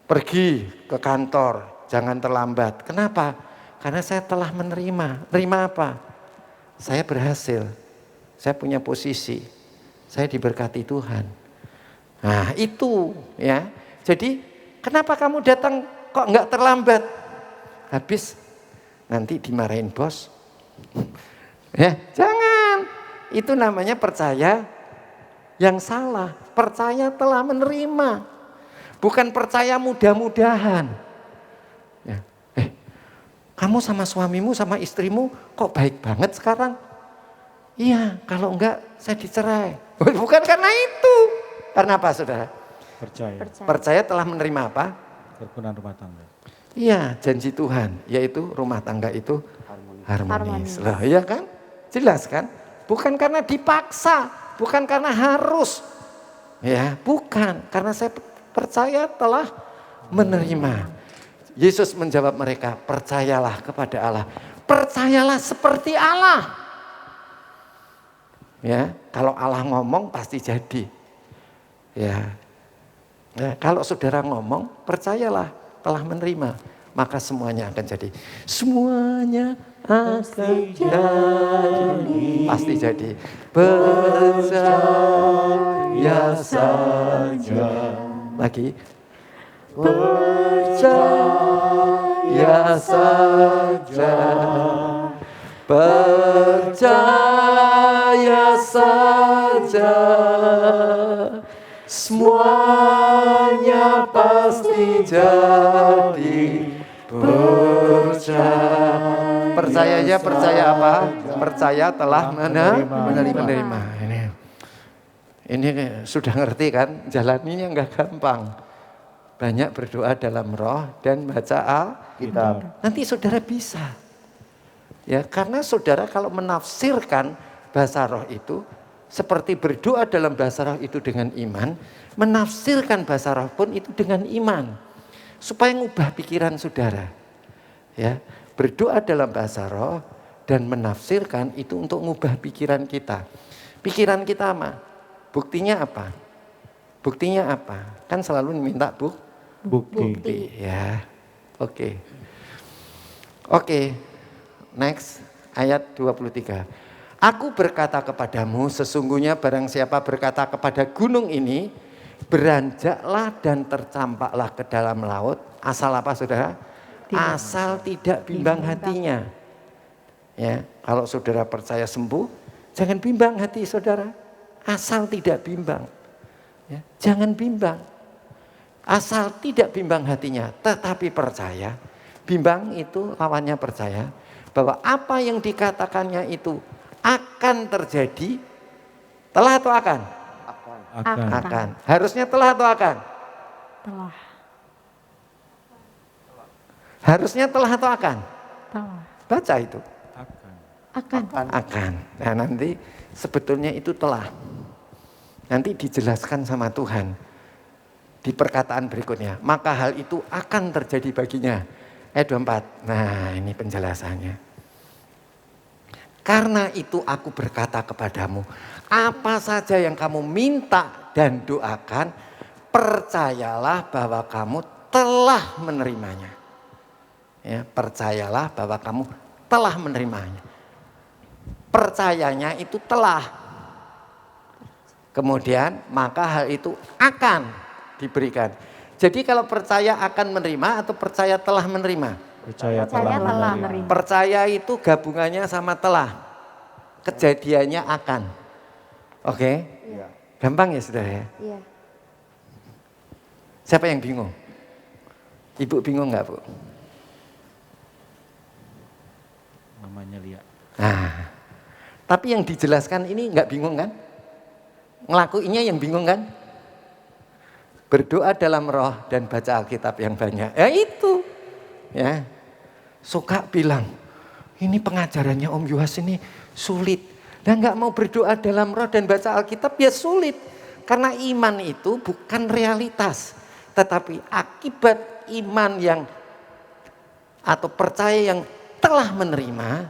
Pergi ke kantor. Jangan terlambat. Kenapa? Karena saya telah menerima. Menerima apa? Saya berhasil. Saya punya posisi. Saya diberkati Tuhan. Nah itu ya. Jadi kenapa kamu datang kok enggak terlambat? Habis nanti dimarahin bos. Ya, jangan. Itu namanya percaya yang salah. Percaya telah menerima. Bukan percaya mudah-mudahan. Ya. Kamu sama suamimu sama istrimu kok baik banget sekarang? Iya, kalau enggak saya dicerai. Bukan karena itu. Karena apa saudara?
Percaya.
Percaya telah menerima apa?
Kerukunan rumah tangga.
Iya, janji Tuhan, yaitu rumah tangga itu harmonis.
Harmonis.
Loh, iya kan? Jelas kan? Bukan karena dipaksa, bukan karena harus. Ya, bukan. Karena saya percaya telah menerima. Yesus menjawab mereka, percayalah kepada Allah. Percayalah seperti Allah. Ya, kalau Allah ngomong pasti jadi. Ya. Ya, kalau saudara ngomong, percayalah telah menerima, maka semuanya akan jadi. Semuanya akan jadi. Pasti jadi. Percaya saja. Lagi. Percaya saja. Percaya saja. Semuanya pasti jadi. Percayanya percaya apa? Percaya telah menerima. Ini sudah ngerti kan? Jalaninya enggak gampang. Banyak berdoa dalam roh dan baca Alkitab. Nanti saudara bisa. Ya, karena saudara kalau menafsirkan bahasa roh itu seperti berdoa dalam bahasa roh itu dengan iman, menafsirkan bahasa roh pun itu dengan iman. Supaya ngubah pikiran saudara. Ya, berdoa dalam bahasa roh dan menafsirkan itu untuk ngubah pikiran kita. Pikiran kita apa? Buktinya apa? Buktinya apa? Kan selalu minta bukti. Ya. Oke. Next, ayat 23. Aku berkata kepadamu, sesungguhnya barang siapa berkata kepada gunung ini, beranjaklah dan tercampaklah ke dalam laut. Asal apa saudara? Asal tidak bimbang hatinya. Ya, kalau saudara percaya sembuh, jangan bimbang hati saudara. Asal tidak bimbang. Ya, jangan bimbang. Asal tidak bimbang hatinya, tetapi percaya. Bimbang itu lawannya percaya. Bahwa apa yang dikatakannya itu akan terjadi, telah atau akan?
Akan.
Akan. Harusnya telah atau akan?
Telah.
Harusnya telah atau akan?
Telah.
Baca itu.
Akan.
Akan.
Nah nanti sebetulnya itu telah. Nanti dijelaskan sama Tuhan di perkataan berikutnya. Maka hal itu akan terjadi baginya. Ayat 24. Nah ini penjelasannya. Karena itu aku berkata kepadamu, apa saja yang kamu minta dan doakan, percayalah bahwa kamu telah menerimanya. Ya, percayalah bahwa kamu telah menerimanya. Percayanya itu telah. Kemudian maka hal itu akan diberikan. Jadi kalau percaya akan menerima atau percaya telah menerima?
Percaya
Percaya
telah
telah
menerima.
menerima.
Percaya itu gabungannya sama telah. Kejadiannya akan. Oke?
Iya.
Gampang ya saudara ya?
Iya.
Siapa yang bingung? Ibu bingung nggak Bu?
Namanya Lia.
Nah, tapi yang dijelaskan ini nggak bingung kan? Ngelakuinnya yang bingung kan? Berdoa dalam roh dan baca Alkitab yang banyak. Ya itu. Ya. Suka bilang, ini pengajarannya Om Yuhas ini sulit. Dan nggak mau berdoa dalam roh dan baca Alkitab ya sulit. Karena iman itu bukan realitas. Tetapi akibat iman yang atau percaya yang telah menerima,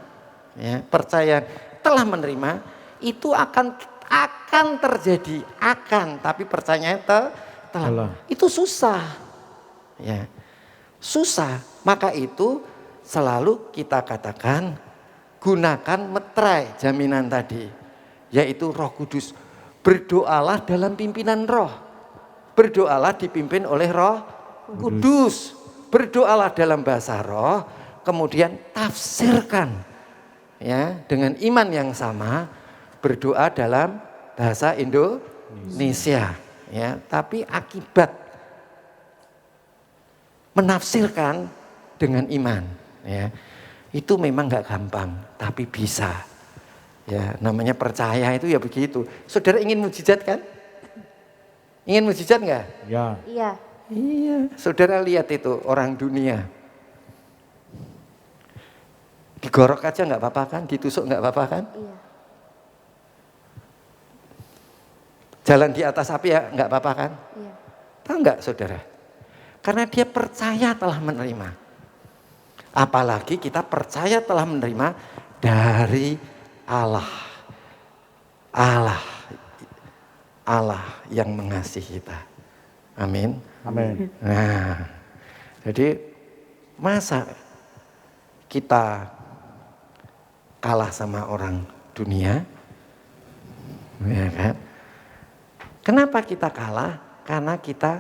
ya, percaya telah menerima itu akan terjadi, tapi percayanya telah. Itu susah, ya, susah. Maka itu selalu kita katakan gunakan meterai jaminan tadi, yaitu Roh Kudus. Berdoalah dalam pimpinan Roh, berdoalah dipimpin oleh Roh Kudus. Berdoalah dalam bahasa Roh, kemudian tafsirkan ya dengan iman yang sama, berdoa dalam bahasa Indonesia ya, tapi akibat menafsirkan dengan iman ya. Itu memang nggak gampang, tapi bisa. Ya, namanya percaya itu ya begitu. Saudara ingin mujizat kan? Ingin mujizat nggak?
Ya.
Iya.
Iya, saudara lihat itu orang dunia. Digorok aja nggak apa-apa kan? Ditusuk nggak apa-apa kan?
Iya.
Jalan di atas api ya nggak apa-apa kan?
Iya.
Tahu nggak saudara? Karena dia percaya telah menerima. Apalagi kita percaya telah menerima dari Allah. Allah yang mengasihi kita. Amin.
Amin.
Nah, jadi masa kita kalah sama orang dunia? Ya kan? Kenapa kita kalah? Karena kita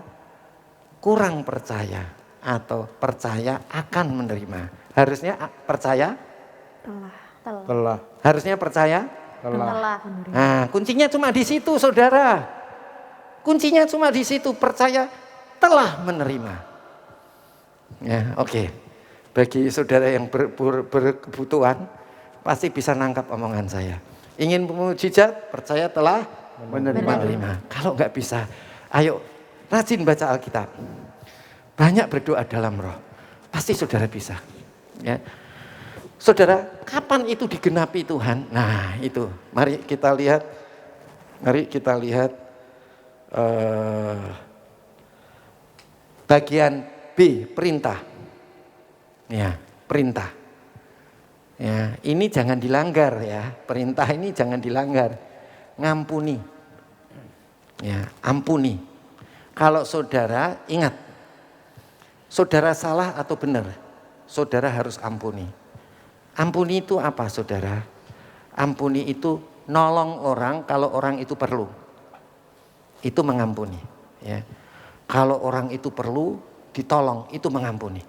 kurang percaya atau percaya akan menerima. Harusnya percaya?
Telah.
Telah.
Harusnya percaya?
Telah.
Telah.
Nah, kuncinya cuma di situ, saudara. Kuncinya cuma di situ, percaya telah menerima. Ya, oke. Bagi saudara yang berkebutuhan, pasti bisa nangkap omongan saya. Ingin mujizat, percaya telah menerima. Kalau nggak bisa, ayo rajin baca Alkitab. Banyak berdoa dalam roh. Pasti saudara bisa. Ya. Saudara, kapan itu digenapi Tuhan? Nah itu, mari kita lihat. Bagian B, perintah. Ya, perintah. Ya, ini jangan dilanggar ya. Perintah ini jangan dilanggar. Ngampuni. Ya, ampuni. Kalau saudara ingat, saudara salah atau benar, saudara harus ampuni. Ampuni itu apa saudara? Ampuni itu nolong orang kalau orang itu perlu. Itu mengampuni. Ya. Kalau orang itu perlu ditolong, itu mengampuni.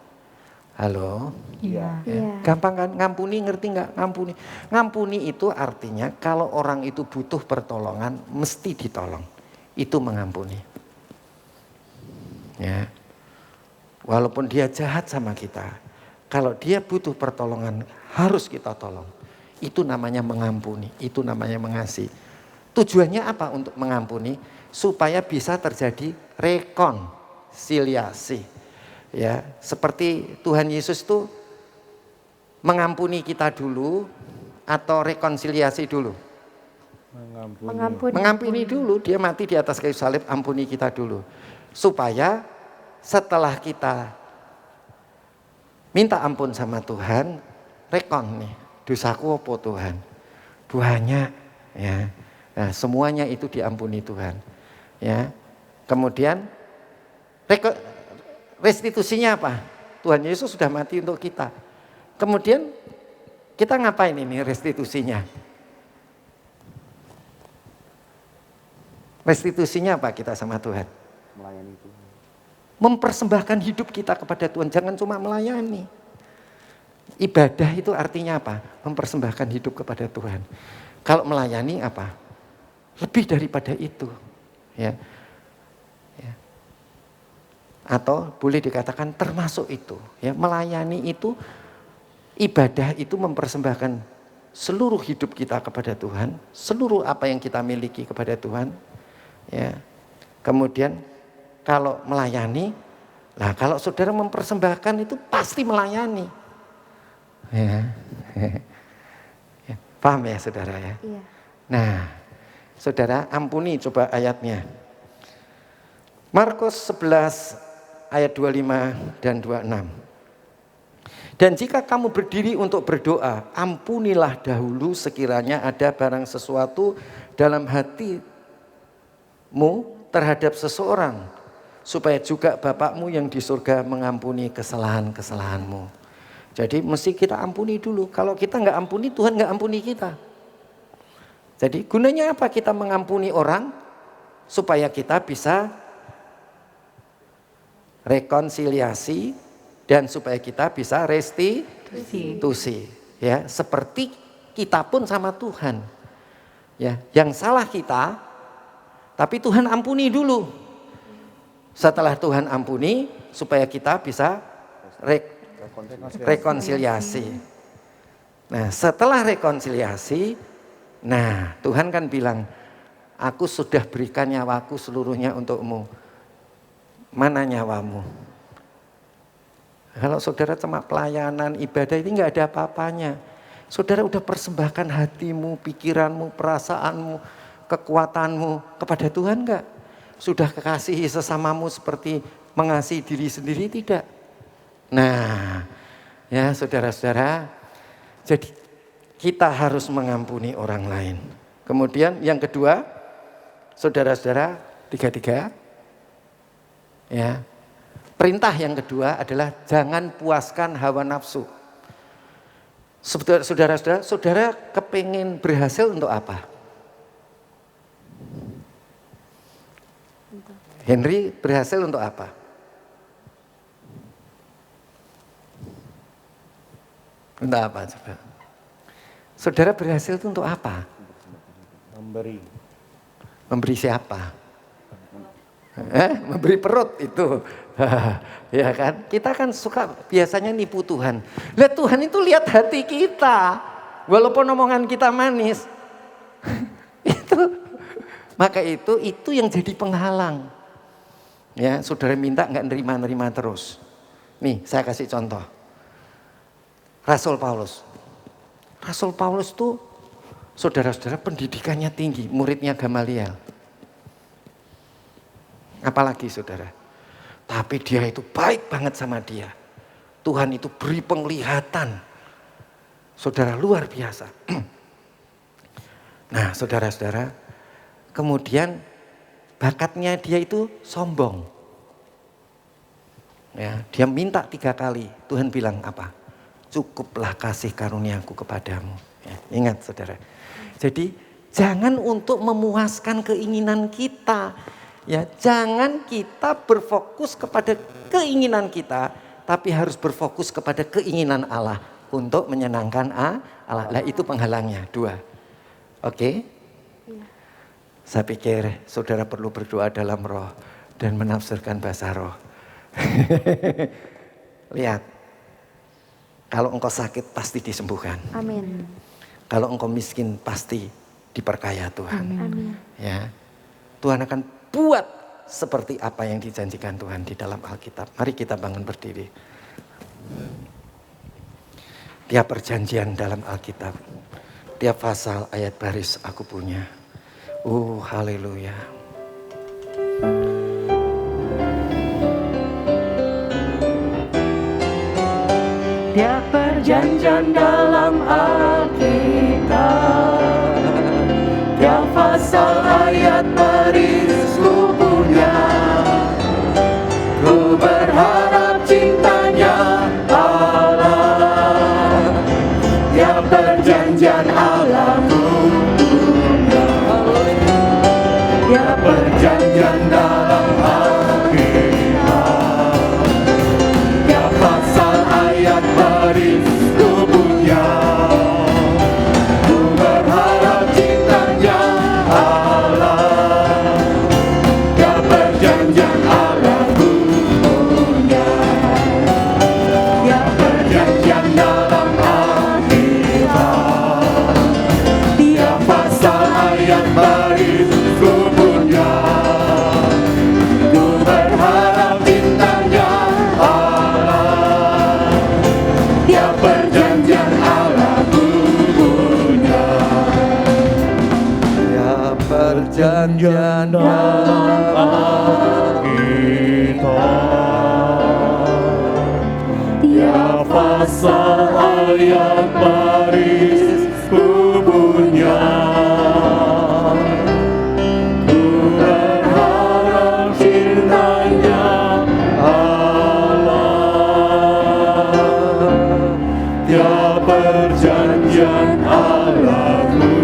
Halo?
Iya.
Ya. Gampang kan? Ngampuni, ngerti nggak? Ngampuni. Ngampuni itu artinya kalau orang itu butuh pertolongan, mesti ditolong. Itu mengampuni. Ya. Walaupun dia jahat sama kita, Kalau dia butuh pertolongan, harus kita tolong. Itu namanya mengampuni, itu namanya mengasihi. Tujuannya apa untuk mengampuni? Supaya bisa terjadi rekonsiliasi. Ya, seperti Tuhan Yesus itu mengampuni kita dulu atau rekonsiliasi dulu? Mengampuni dulu, dia mati di atas kayu salib, ampuni kita dulu. Supaya setelah kita minta ampun sama Tuhan, rekon nih, dosaku apa Tuhan? Banyak, ya. Nah, semuanya itu diampuni Tuhan. Ya. Kemudian restitusinya apa? Tuhan Yesus sudah mati untuk kita. Kemudian kita ngapain ini restitusinya? Restitusinya apa kita sama Tuhan?
Melayani Tuhan.
Mempersembahkan hidup kita kepada Tuhan, jangan cuma melayani. Ibadah itu artinya apa? Mempersembahkan hidup kepada Tuhan. Kalau melayani apa? Lebih daripada itu. Ya. Ya. Atau boleh dikatakan termasuk itu. Ya. Melayani itu, ibadah itu mempersembahkan seluruh hidup kita kepada Tuhan, seluruh apa yang kita miliki kepada Tuhan. Ya. Kemudian kalau melayani, nah kalau saudara mempersembahkan itu pasti melayani. Ya. Ya. Paham ya saudara ya?
Iya.
Nah, saudara ampuni coba ayatnya. Markus 11 ayat 25 dan 26. Dan jika kamu berdiri untuk berdoa, ampunilah dahulu sekiranya ada barang sesuatu dalam hatimu terhadap seseorang, supaya juga Bapakmu yang di surga mengampuni kesalahan-kesalahanmu. Jadi mesti kita ampuni dulu. Kalau kita nggak ampuni, Tuhan nggak ampuni kita. Jadi gunanya apa kita mengampuni orang? Supaya kita bisa rekonsiliasi dan supaya kita bisa restitusi. Ya, seperti kita pun sama Tuhan. Ya, yang salah kita, tapi Tuhan ampuni dulu. Setelah Tuhan ampuni, supaya kita bisa rekonsiliasi. Nah, setelah rekonsiliasi, nah Tuhan kan bilang, aku sudah berikan nyawaku seluruhnya untukmu. Mana nyawamu? Kalau saudara cuma pelayanan, ibadah ini nggak ada apa-apanya. Saudara udah persembahkan hatimu, pikiranmu, perasaanmu, kekuatanmu kepada Tuhan enggak? Sudah kekasihi sesamamu seperti mengasihi diri sendiri tidak? Nah, ya saudara-saudara, jadi kita harus mengampuni orang lain. Kemudian yang kedua, saudara-saudara, tiga, ya, perintah yang kedua adalah jangan puaskan hawa nafsu. Saudara-saudara, saudara kepingin berhasil untuk apa? Henry berhasil untuk apa? Untuk apa coba? Saudara berhasil itu untuk apa?
Memberi.
Memberi siapa? Memberi perut itu. Ya kan? Kita kan suka biasanya nipu Tuhan. Lihat Tuhan itu lihat hati kita. Walaupun omongan kita manis. Maka itu yang jadi penghalang. Ya, saudara minta nggak nerima terus. Nih, saya kasih contoh. Rasul Paulus tuh saudara-saudara pendidikannya tinggi, muridnya Gamaliel. Apalagi saudara. Tapi dia itu baik banget sama dia. Tuhan itu beri penglihatan. Saudara luar biasa. Nah, saudara-saudara, kemudian bakatnya dia itu sombong. Ya, dia minta 3 kali. Tuhan bilang apa? Cukuplah kasih karuniaku kepadamu. Ya, ingat saudara. Jadi jangan untuk memuaskan keinginan kita. Ya, jangan kita berfokus kepada keinginan kita, tapi harus berfokus kepada keinginan Allah untuk menyenangkan Allah. Lah itu penghalangnya 2. Oke? Saya pikir saudara perlu berdoa dalam roh dan menafsirkan bahasa roh. Lihat. Kalau engkau sakit pasti disembuhkan.
Amin.
Kalau engkau miskin pasti diperkaya Tuhan.
Amin.
Ya, Tuhan akan buat seperti apa yang dijanjikan Tuhan di dalam Alkitab. Mari kita bangun berdiri. Tiap perjanjian dalam Alkitab, tiap pasal ayat baris aku punya. Haleluya. Tiap perjanjian dalam Alkitab, tiap pasal ayat baris ku punya. Ku berharap cintanya Allah, tiap perjanjian Allah ku punya. Tiap perjanjian dalam Alkitab, tiap pasal ayat baris ku punya. Ku berharap cintanya Allah, tiap perjanjian Allah ku punya. Tiap perjanjian dalam Alkitab, tiap pasal ayat baris ku punya. Ku berharap cintanya Allah, tiap perjanjian Allah ku punya. Tiap perjanjian dalam Alkitab, tiap pasal ayat baris ku punya. Ku berharap cintanya Allah, tiap perjanjian Allah ku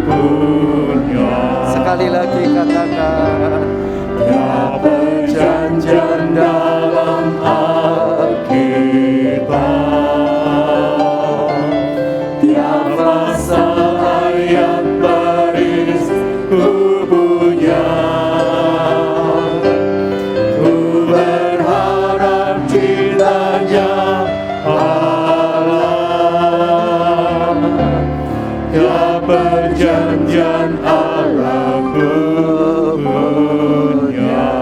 punya. Sekali lagi katakan, tiap perjanjian dalam Alkitab, tiap pasal ayat baris ku punya. Ku berharap cintanya Allah, tiap perjanjian Allah ku punya.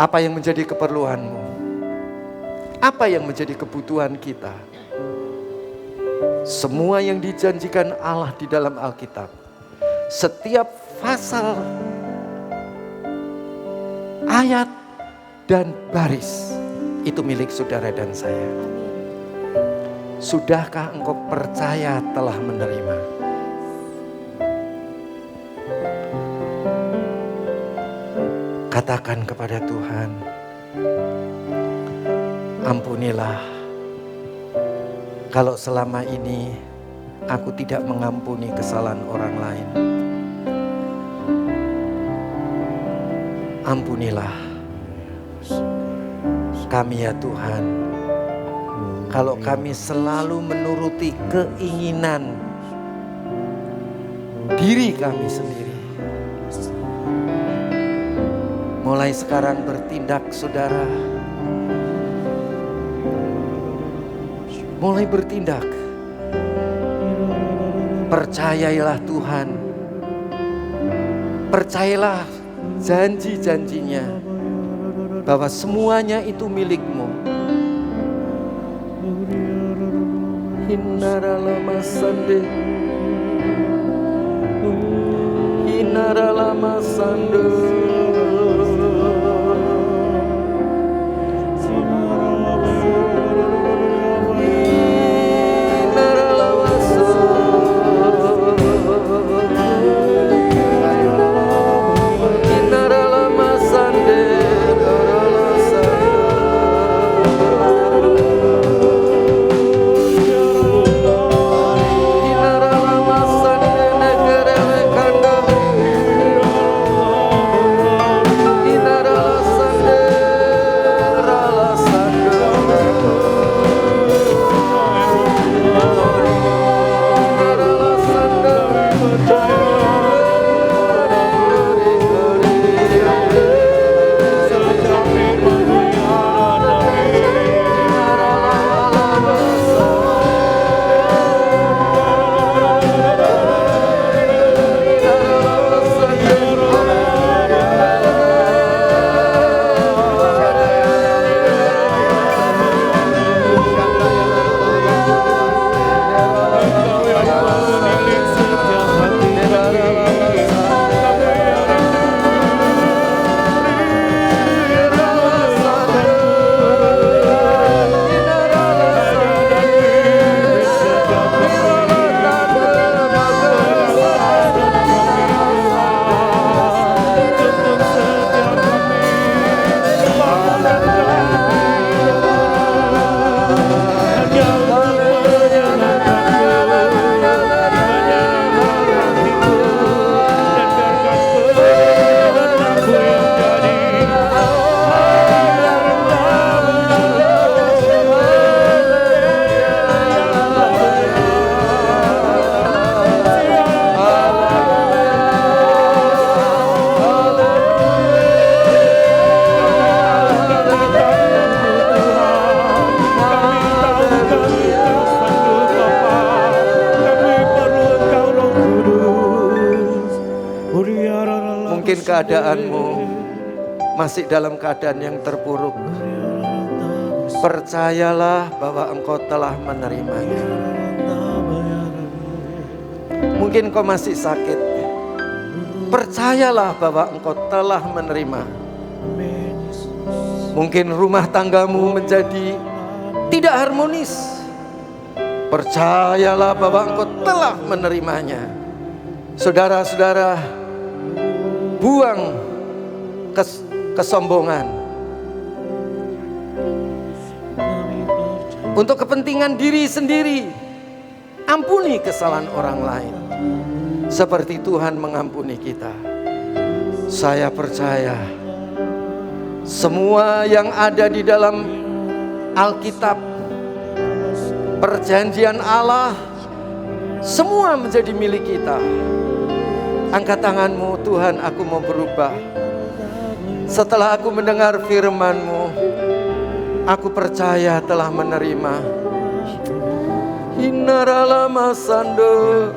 Apa yang menjadi keperluanmu? Apa yang menjadi kebutuhan kita? Semua yang dijanjikan Allah di dalam Alkitab, setiap pasal, ayat, dan baris, itu milik saudara dan saya. Sudahkah engkau percaya telah menerima? Katakan kepada Tuhan, ampunilah kalau selama ini aku tidak mengampuni kesalahan orang lain. Ampunilah kami ya Tuhan, kalau kami selalu menuruti keinginan diri kami sendiri. Mulai sekarang bertindak saudara, mulai bertindak. Percayailah Tuhan, percayalah janji-janjinya bahwa semuanya itu milikmu. Hinaralama sande, hinaralama sande. mungkin keadaanmu masih dalam keadaan yang terpuruk, percayalah bahwa engkau telah menerimanya. Mungkin kau masih sakit, percayalah bahwa engkau telah menerima. Mungkin rumah tanggamu menjadi tidak harmonis, percayalah bahwa engkau telah menerimanya. Saudara-saudara, buang kesombongan. Untuk kepentingan diri sendiri, ampuni kesalahan orang lain seperti Tuhan mengampuni kita. Saya percaya semua yang ada di dalam Alkitab, perjanjian Allah, semua menjadi milik kita. Angkat tanganmu, Tuhan, aku mau berubah. Setelah aku mendengar firman-Mu, aku percaya telah menerima. Inarala masando,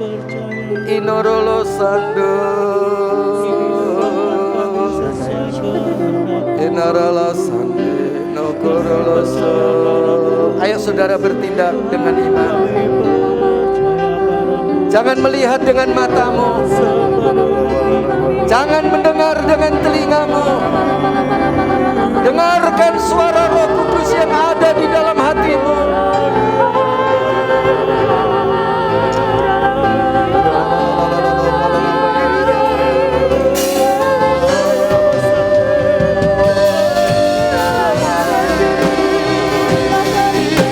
inorolo sando, inarala sande, nokorolo so. Ayo saudara bertindak dengan iman. Jangan melihat dengan matamu, jangan mendengar dengan telingamu. Dengarkan suara Roh Kudus yang ada di dalam hatimu.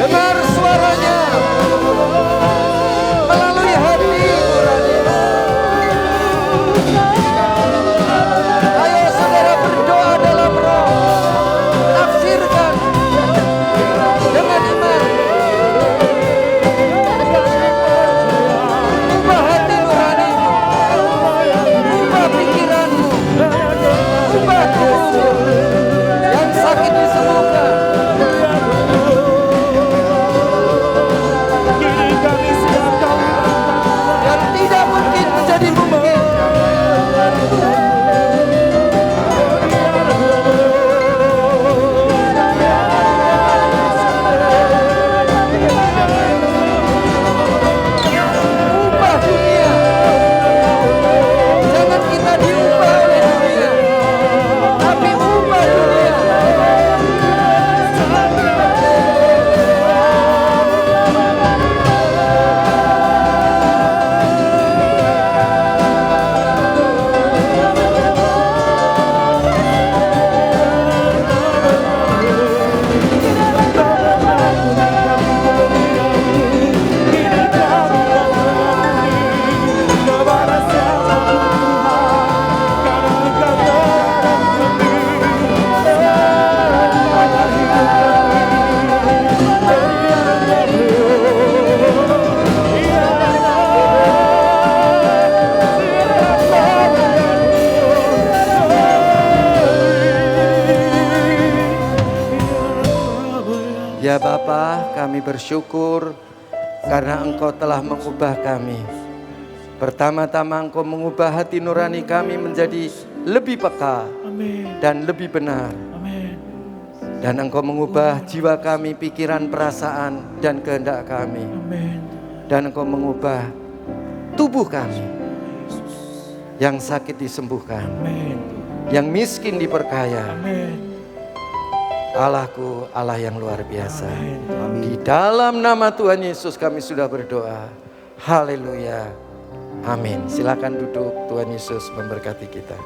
Dengar suaranya melalui hati nurani. Ayo saudara berdoa dalam roh. Tafsirkan dengan iman. Ubah hati nuranimu, ubah pikiranmu, ubah tubuhmu. Yang sakit disembuhkan, yang tidak mungkin menjadi mungkin. Ubah dunia. Jangan kita diubah oleh dunia, tapi ubah dunia. Ya Bapa, kami bersyukur karena Engkau telah mengubah kami. Pertama-tama Engkau mengubah hati nurani kami menjadi lebih peka dan lebih benar. Dan Engkau mengubah jiwa kami, pikiran, perasaan, dan kehendak kami. Dan Engkau mengubah tubuh kami. Yang sakit disembuhkan, yang miskin diperkaya. Allahku, Allah yang luar biasa. Di dalam nama Tuhan Yesus kami sudah berdoa. Haleluya. Amin. Silakan duduk. Tuhan Yesus memberkati kita.